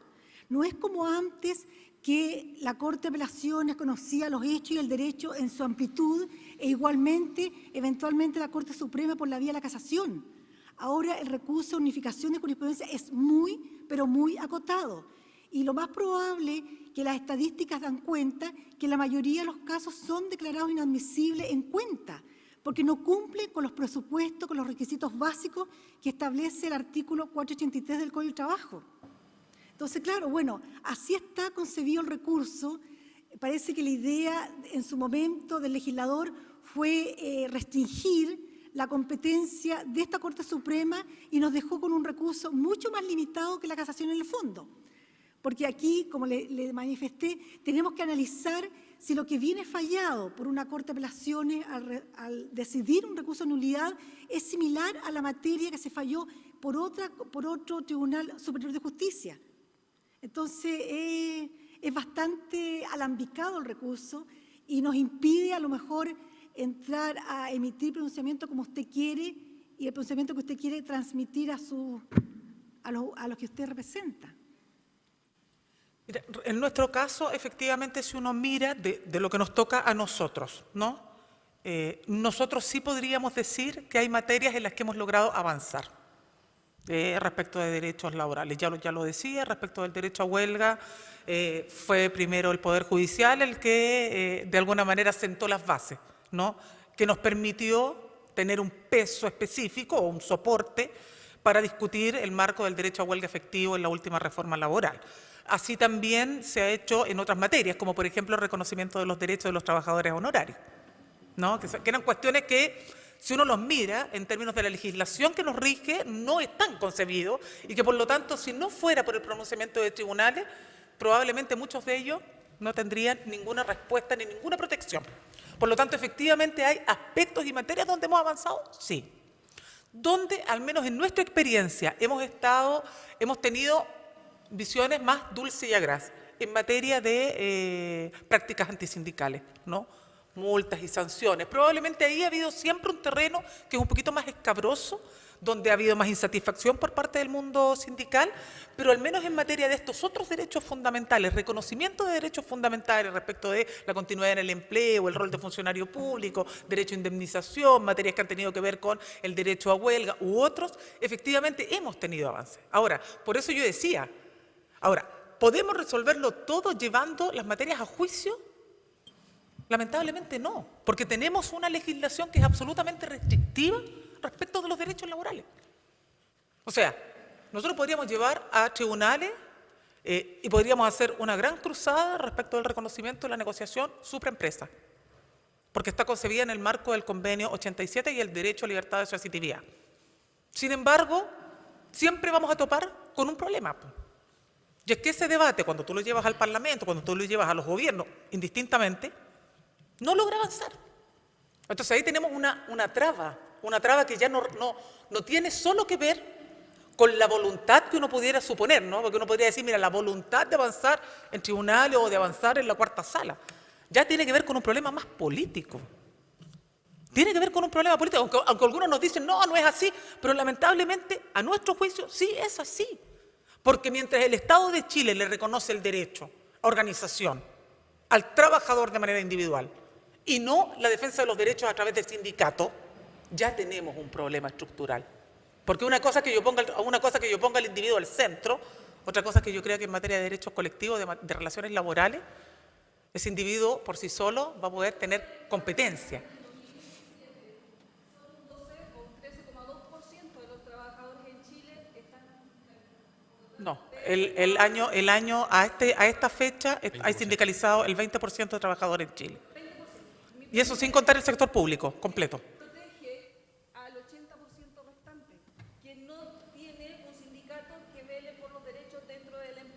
No es como antes que la Corte de Apelaciones conocía los hechos y el derecho en su amplitud e igualmente, eventualmente, la Corte Suprema por la vía de la casación. Ahora el recurso de unificación de jurisprudencia es muy, pero muy acotado. Y lo más probable que las estadísticas dan cuenta que la mayoría de los casos son declarados inadmisibles en cuenta, porque no cumplen con los presupuestos, con los requisitos básicos que establece el artículo 483 del Código del Trabajo. Entonces, claro, bueno, así está concebido el recurso. Parece que la idea en su momento del legislador fue restringir la competencia de esta Corte Suprema y nos dejó con un recurso mucho más limitado que la casación en el fondo. Porque aquí, como le manifesté, tenemos que analizar si lo que viene fallado por una Corte de Apelaciones al decidir un recurso de nulidad es similar a la materia que se falló por otro Tribunal Superior de Justicia. Entonces, es bastante alambicado el recurso y nos impide a lo mejor entrar a emitir pronunciamiento como usted quiere y el pronunciamiento que usted quiere transmitir a los que usted representa. Mira, en nuestro caso, efectivamente, si uno mira de lo que nos toca a nosotros, ¿no? Nosotros sí podríamos decir que hay materias en las que hemos logrado avanzar respecto de derechos laborales. Ya lo decía, respecto del derecho a huelga, fue primero el Poder Judicial el que de alguna manera sentó las bases, ¿no? Que nos permitió tener un peso específico o un soporte para discutir el marco del derecho a huelga efectivo en la última reforma laboral. Así también se ha hecho en otras materias, como por ejemplo el reconocimiento de los derechos de los trabajadores honorarios, ¿no? Que eran cuestiones que, si uno los mira en términos de la legislación que nos rige, no están concebidos y que por lo tanto, si no fuera por el pronunciamiento de tribunales, probablemente muchos de ellos no tendrían ninguna respuesta ni ninguna protección. Por lo tanto, efectivamente hay aspectos y materias donde hemos avanzado, sí. Donde, al menos en nuestra experiencia, hemos tenido visiones más dulces y agraz en materia de prácticas antisindicales, ¿no? Multas y sanciones. Probablemente ahí ha habido siempre un terreno que es un poquito más escabroso, donde ha habido más insatisfacción por parte del mundo sindical, pero al menos en materia de estos otros derechos fundamentales, reconocimiento de derechos fundamentales respecto de la continuidad en el empleo, el rol de funcionario público, derecho a indemnización, materias que han tenido que ver con el derecho a huelga u otros, efectivamente hemos tenido avances. Ahora, por eso yo decía, ¿podemos resolverlo todo llevando las materias a juicio? Lamentablemente no, porque tenemos una legislación que es absolutamente restrictiva respecto de los derechos laborales. O sea, nosotros podríamos llevar a tribunales y podríamos hacer una gran cruzada respecto del reconocimiento de la negociación supraempresa, porque está concebida en el marco del convenio 87 y el derecho a libertad de asociatividad. Sin embargo, siempre vamos a topar con un problema. Y es que ese debate, cuando tú lo llevas al Parlamento, cuando tú lo llevas a los gobiernos, indistintamente, no logra avanzar. Entonces ahí tenemos una traba que ya no tiene solo que ver con la voluntad que uno pudiera suponer, ¿no? Porque uno podría decir, mira, la voluntad de avanzar en tribunales o de avanzar en la cuarta sala, ya tiene que ver con un problema más político. Tiene que ver con un problema político, aunque algunos nos dicen, no es así, pero lamentablemente, a nuestro juicio, sí es así. Porque mientras el Estado de Chile le reconoce el derecho a organización al trabajador de manera individual y no la defensa de los derechos a través del sindicato, ya tenemos un problema estructural. Porque una cosa es que yo ponga al individuo al centro, otra cosa es que yo creo que en materia de derechos colectivos, de relaciones laborales, ese individuo por sí solo va a poder tener competencia. No, el año a esta fecha hay sindicalizado el 20% de trabajadores en Chile. Y eso sin contar el sector público completo. Protege al 80% restante, que no tiene un sindicato que vele por los derechos dentro de la empresa.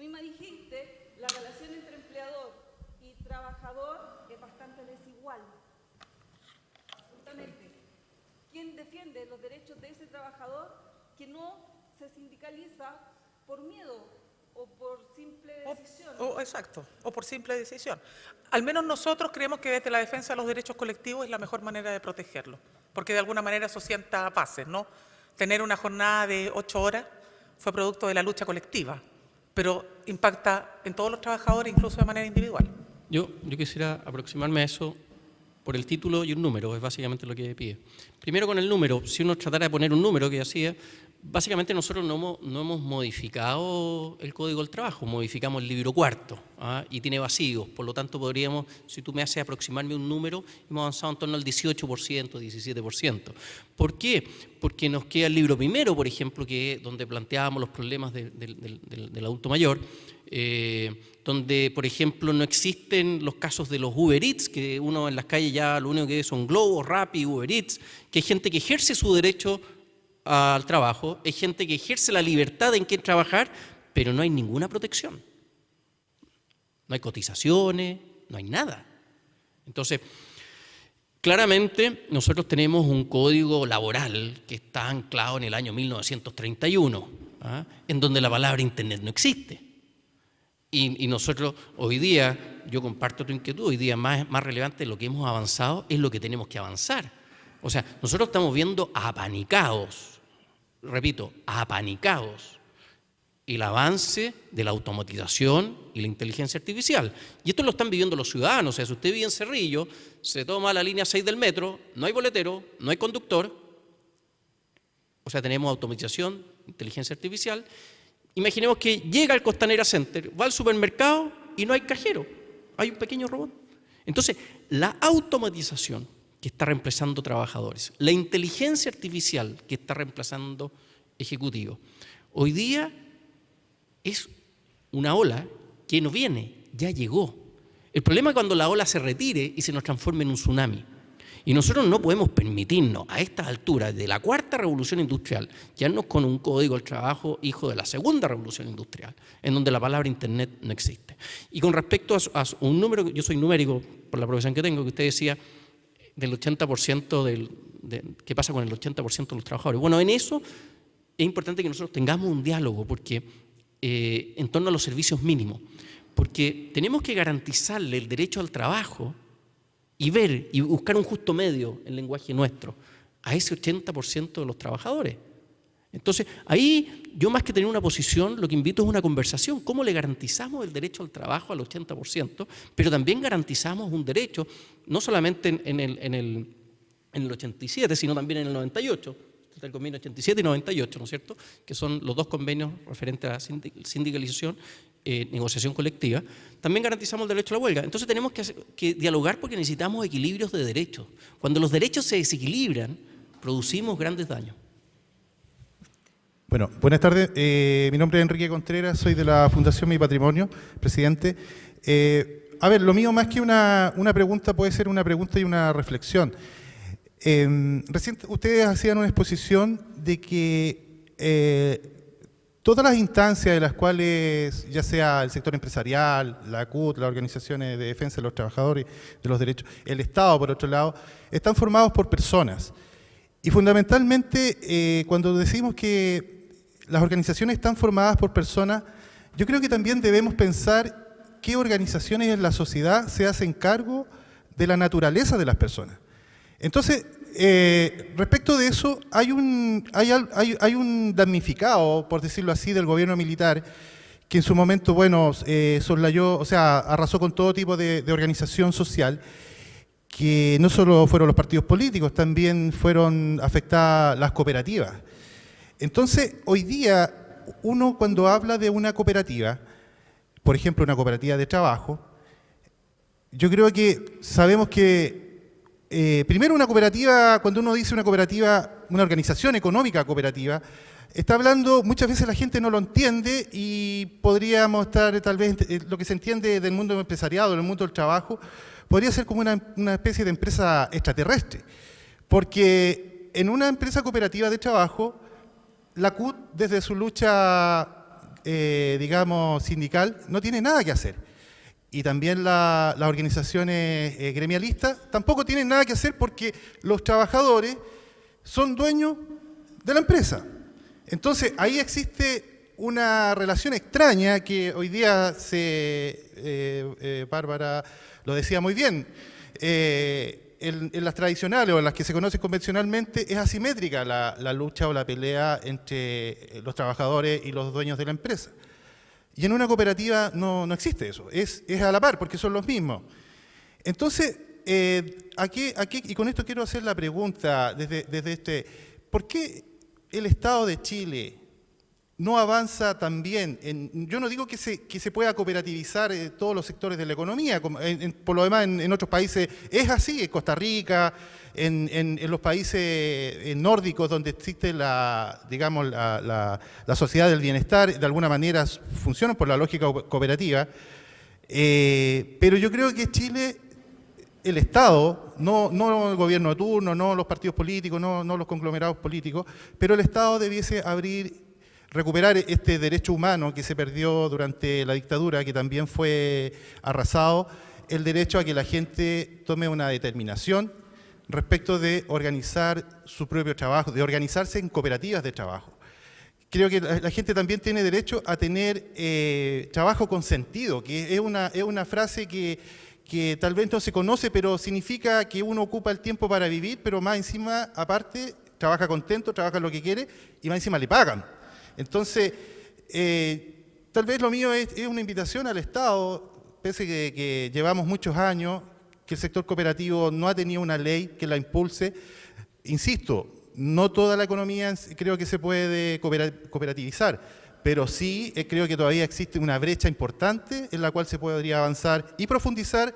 misma dijiste, la relación entre empleador y trabajador es bastante desigual. Justamente, ¿quién defiende los derechos de ese trabajador que no se sindicaliza por miedo o por simple decisión? Exacto, o por simple decisión. Al menos nosotros creemos que desde la defensa de los derechos colectivos es la mejor manera de protegerlos, porque de alguna manera eso sienta bases, ¿no? Tener una jornada de 8 horas fue producto de la lucha colectiva, pero impacta en todos los trabajadores, incluso de manera individual. Yo quisiera aproximarme a eso por el título y un número, es básicamente lo que pide. Primero con el número, si uno tratara de poner un número que hacía, básicamente nosotros no hemos modificado el Código del Trabajo, modificamos el libro cuarto, y tiene vacíos, por lo tanto podríamos, si tú me haces aproximarme un número, hemos avanzado en torno al 18%, 17%. ¿Por qué? Porque nos queda el libro primero, por ejemplo, que es donde planteábamos los problemas del adulto mayor, donde, por ejemplo, no existen los casos de los Uber Eats, que uno en las calles ya lo único que ve son Globo, Rappi, Uber Eats, que hay gente que ejerce su derecho al trabajo, hay gente que ejerce la libertad en qué trabajar, pero no hay ninguna protección. No hay cotizaciones, no hay nada. Entonces, claramente nosotros tenemos un código laboral que está anclado en el año 1931, en donde la palabra Internet no existe. Y nosotros hoy día, yo comparto tu inquietud, hoy día más relevante de lo que hemos avanzado es lo que tenemos que avanzar. O sea, nosotros estamos viendo apanicados, repito, apanicados, el avance de la automatización y la inteligencia artificial. Y esto lo están viviendo los ciudadanos. O sea, si usted vive en Cerrillo, se toma la línea 6 del metro, no hay boletero, no hay conductor, o sea, tenemos automatización, inteligencia artificial. Imaginemos que llega al Costanera Center, va al supermercado y no hay cajero, hay un pequeño robot. Entonces, la automatización que está reemplazando trabajadores, la inteligencia artificial que está reemplazando ejecutivos, hoy día es una ola que no viene, ya llegó. El problema es cuando la ola se retire y se nos transforme en un tsunami. Y nosotros no podemos permitirnos a estas alturas de la cuarta revolución industrial quedarnos con un código del trabajo hijo de la segunda revolución industrial, en donde la palabra Internet no existe. Y con respecto a un número, yo soy numérico por la profesión que tengo, que usted decía del 80% ¿qué pasa con el 80% de los trabajadores? Bueno, en eso es importante que nosotros tengamos un diálogo porque en torno a los servicios mínimos, porque tenemos que garantizarle el derecho al trabajo y ver y buscar un justo medio en lenguaje nuestro a ese 80% de los trabajadores. Entonces, ahí yo más que tener una posición, lo que invito es una conversación. ¿Cómo le garantizamos el derecho al trabajo al 80%, pero también garantizamos un derecho, no solamente en el 87, sino también en el 98, el convenio 87 y 98, ¿no es cierto?, que son los dos convenios referentes a la sindicalización, negociación colectiva, también garantizamos el derecho a la huelga. Entonces tenemos que dialogar porque necesitamos equilibrios de derechos. Cuando los derechos se desequilibran, producimos grandes daños. Bueno, buenas tardes. Mi nombre es Enrique Contreras, soy de la Fundación Mi Patrimonio, presidente. A ver, lo mío más que una pregunta puede ser una pregunta y una reflexión. Recién ustedes hacían una exposición de que todas las instancias de las cuales, ya sea el sector empresarial, la CUT, las organizaciones de defensa de los trabajadores, de los derechos, el Estado, por otro lado, están formados por personas. Y fundamentalmente, cuando decimos que las organizaciones están formadas por personas, yo creo que también debemos pensar qué organizaciones en la sociedad se hacen cargo de la naturaleza de las personas. Entonces, respecto de eso, hay un damnificado, por decirlo así, del gobierno militar, que en su momento, bueno, soslayó, o sea, arrasó con todo tipo de organización social, que no solo fueron los partidos políticos, también fueron afectadas las cooperativas. Entonces, hoy día, uno cuando habla de una cooperativa, por ejemplo, una cooperativa de trabajo, yo creo que sabemos que primero una cooperativa, cuando uno dice una cooperativa, una organización económica cooperativa, está hablando, muchas veces la gente no lo entiende y podríamos estar tal vez, lo que se entiende del mundo empresariado, del mundo del trabajo, podría ser como una especie de empresa extraterrestre. Porque en una empresa cooperativa de trabajo, la CUT desde su lucha digamos, sindical no tiene nada que hacer. Y también las organizaciones gremialistas tampoco tienen nada que hacer porque los trabajadores son dueños de la empresa. Entonces, ahí existe una relación extraña que hoy día Bárbara lo decía muy bien, en las tradicionales o en las que se conocen convencionalmente es asimétrica la lucha o la pelea entre los trabajadores y los dueños de la empresa. Y en una cooperativa no existe eso, es a la par porque son los mismos. Entonces, aquí, y con esto quiero hacer la pregunta ¿por qué el Estado de Chile no avanza también yo no digo que se pueda cooperativizar todos los sectores de la economía, por lo demás en otros países es así, en Costa Rica, en los países nórdicos donde existe la sociedad del bienestar, de alguna manera funcionan por la lógica cooperativa, pero yo creo que Chile, el Estado, no el gobierno de turno, no los partidos políticos, no los conglomerados políticos, pero el Estado debiese recuperar este derecho humano que se perdió durante la dictadura, que también fue arrasado, el derecho a que la gente tome una determinación respecto de organizar su propio trabajo, de organizarse en cooperativas de trabajo. Creo que la gente también tiene derecho a tener trabajo con sentido, que es una frase que tal vez no se conoce, pero significa que uno ocupa el tiempo para vivir, pero más encima, aparte, trabaja contento, trabaja lo que quiere y más encima le pagan. Entonces, tal vez lo mío es una invitación al Estado, pese que llevamos muchos años, que el sector cooperativo no ha tenido una ley que la impulse. Insisto, no toda la economía creo que se puede cooperativizar, pero sí creo que todavía existe una brecha importante en la cual se podría avanzar y profundizar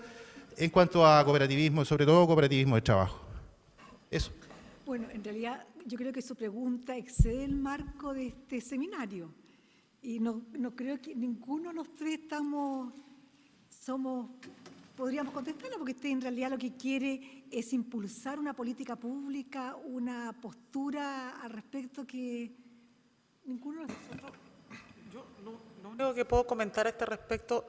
en cuanto a cooperativismo, sobre todo cooperativismo de trabajo. Eso. Bueno, en realidad yo creo que su pregunta excede el marco de este seminario y no creo que ninguno de los tres podríamos contestarla porque usted en realidad lo que quiere es impulsar una política pública, una postura al respecto que ninguno de nosotros... Yo lo único que puedo comentar a este respecto,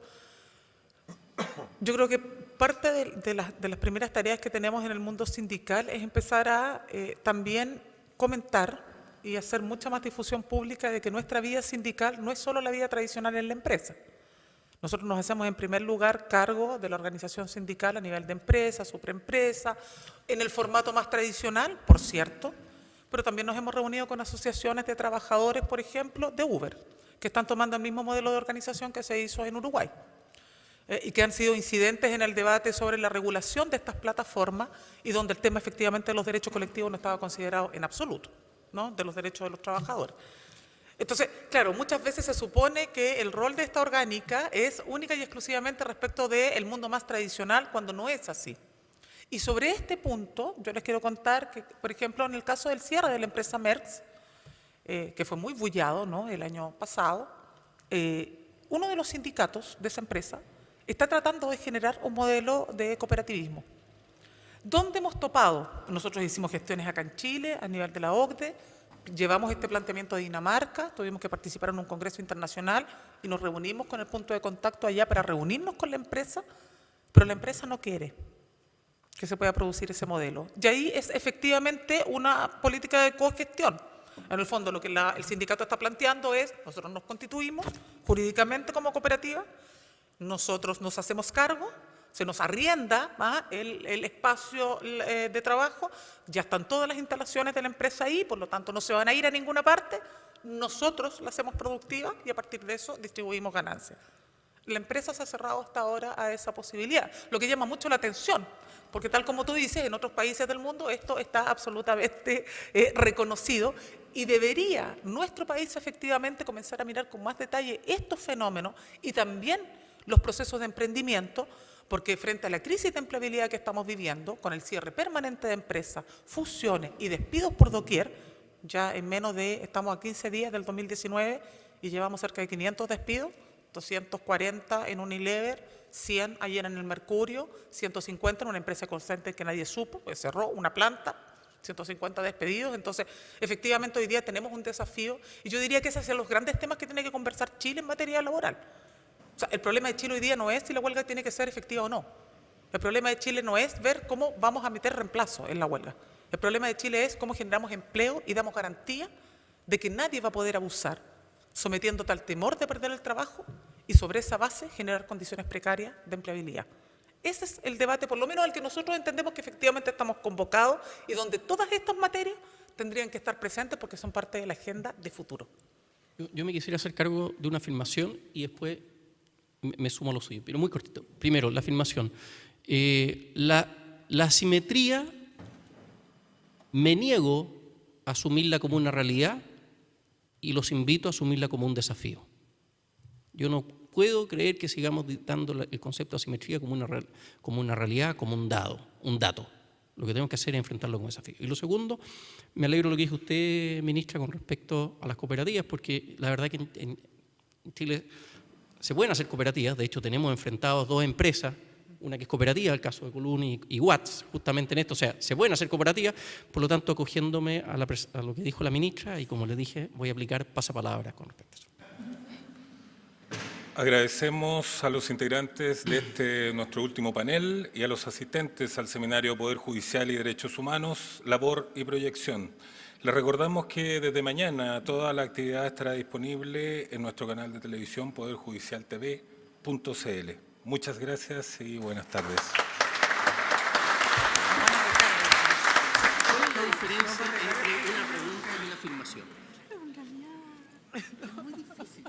yo creo que parte de las primeras tareas que tenemos en el mundo sindical es empezar a también comentar y hacer mucha más difusión pública de que nuestra vida sindical no es solo la vida tradicional en la empresa. Nosotros nos hacemos en primer lugar cargo de la organización sindical a nivel de empresa, supraempresa, en el formato más tradicional, por cierto, pero también nos hemos reunido con asociaciones de trabajadores, por ejemplo, de Uber, que están tomando el mismo modelo de organización que se hizo en Uruguay y que han sido incidentes en el debate sobre la regulación de estas plataformas y donde el tema efectivamente de los derechos colectivos no estaba considerado en absoluto, ¿no?, de los derechos de los trabajadores. Entonces, claro, muchas veces se supone que el rol de esta orgánica es única y exclusivamente respecto del mundo más tradicional, cuando no es así. Y sobre este punto, yo les quiero contar que, por ejemplo, en el caso del cierre de la empresa Merckx, que fue muy bullado, ¿no?, el año pasado, uno de los sindicatos de esa empresa está tratando de generar un modelo de cooperativismo. ¿Dónde hemos topado? Nosotros hicimos gestiones acá en Chile, a nivel de la OCDE, llevamos este planteamiento a Dinamarca, tuvimos que participar en un congreso internacional y nos reunimos con el punto de contacto allá para reunirnos con la empresa, pero la empresa no quiere que se pueda producir ese modelo. Y ahí es efectivamente una política de cogestión. En el fondo lo que el sindicato está planteando es, nosotros nos constituimos jurídicamente como cooperativa, nosotros nos hacemos cargo, se nos arrienda el espacio de trabajo, ya están todas las instalaciones de la empresa ahí, por lo tanto no se van a ir a ninguna parte, nosotros la hacemos productiva y a partir de eso distribuimos ganancias. La empresa se ha cerrado hasta ahora a esa posibilidad, lo que llama mucho la atención, porque tal como tú dices, en otros países del mundo esto está absolutamente reconocido y debería nuestro país efectivamente comenzar a mirar con más detalle estos fenómenos y también los procesos de emprendimiento, porque frente a la crisis de empleabilidad que estamos viviendo, con el cierre permanente de empresas, fusiones y despidos por doquier, ya en estamos a 15 días del 2019 y llevamos cerca de 500 despidos, 240 en Unilever, 100 ayer en el Mercurio, 150 en una empresa call center que nadie supo, pues cerró una planta, 150 despedidos. Entonces, efectivamente, hoy día tenemos un desafío y yo diría que ese es uno de los grandes temas que tiene que conversar Chile en materia laboral. O sea, el problema de Chile hoy día no es si la huelga tiene que ser efectiva o no. El problema de Chile no es ver cómo vamos a meter reemplazo en la huelga. El problema de Chile es cómo generamos empleo y damos garantía de que nadie va a poder abusar, sometiéndote al temor de perder el trabajo y sobre esa base generar condiciones precarias de empleabilidad. Ese es el debate, por lo menos al que nosotros entendemos que efectivamente estamos convocados y donde todas estas materias tendrían que estar presentes porque son parte de la agenda de futuro. Yo me quisiera hacer cargo de una afirmación y después me sumo a lo suyo, pero muy cortito. Primero, la afirmación. La asimetría me niego a asumirla como una realidad y los invito a asumirla como un desafío. Yo no puedo creer que sigamos dando el concepto de asimetría como una realidad, como un dato. Lo que tenemos que hacer es enfrentarlo como desafío. Y lo segundo, me alegro de lo que dijo usted, ministra, con respecto a las cooperativas, porque la verdad que en Chile se pueden hacer cooperativas. De hecho, tenemos enfrentados 2 empresas, una que es cooperativa, el caso de Colún y Watts, justamente en esto. O sea, se pueden hacer cooperativas, por lo tanto, acogiéndome a lo que dijo la ministra, y como le dije, voy a aplicar pasapalabra con respecto a eso. Agradecemos a los integrantes de nuestro último panel y a los asistentes al seminario Poder Judicial y Derechos Humanos, Labor y Proyección. Les recordamos que desde mañana toda la actividad estará disponible en nuestro canal de televisión poderjudicialtv.cl. Muchas gracias y buenas tardes. ¿Cuál es la diferencia entre una pregunta y una afirmación? En realidad es muy difícil.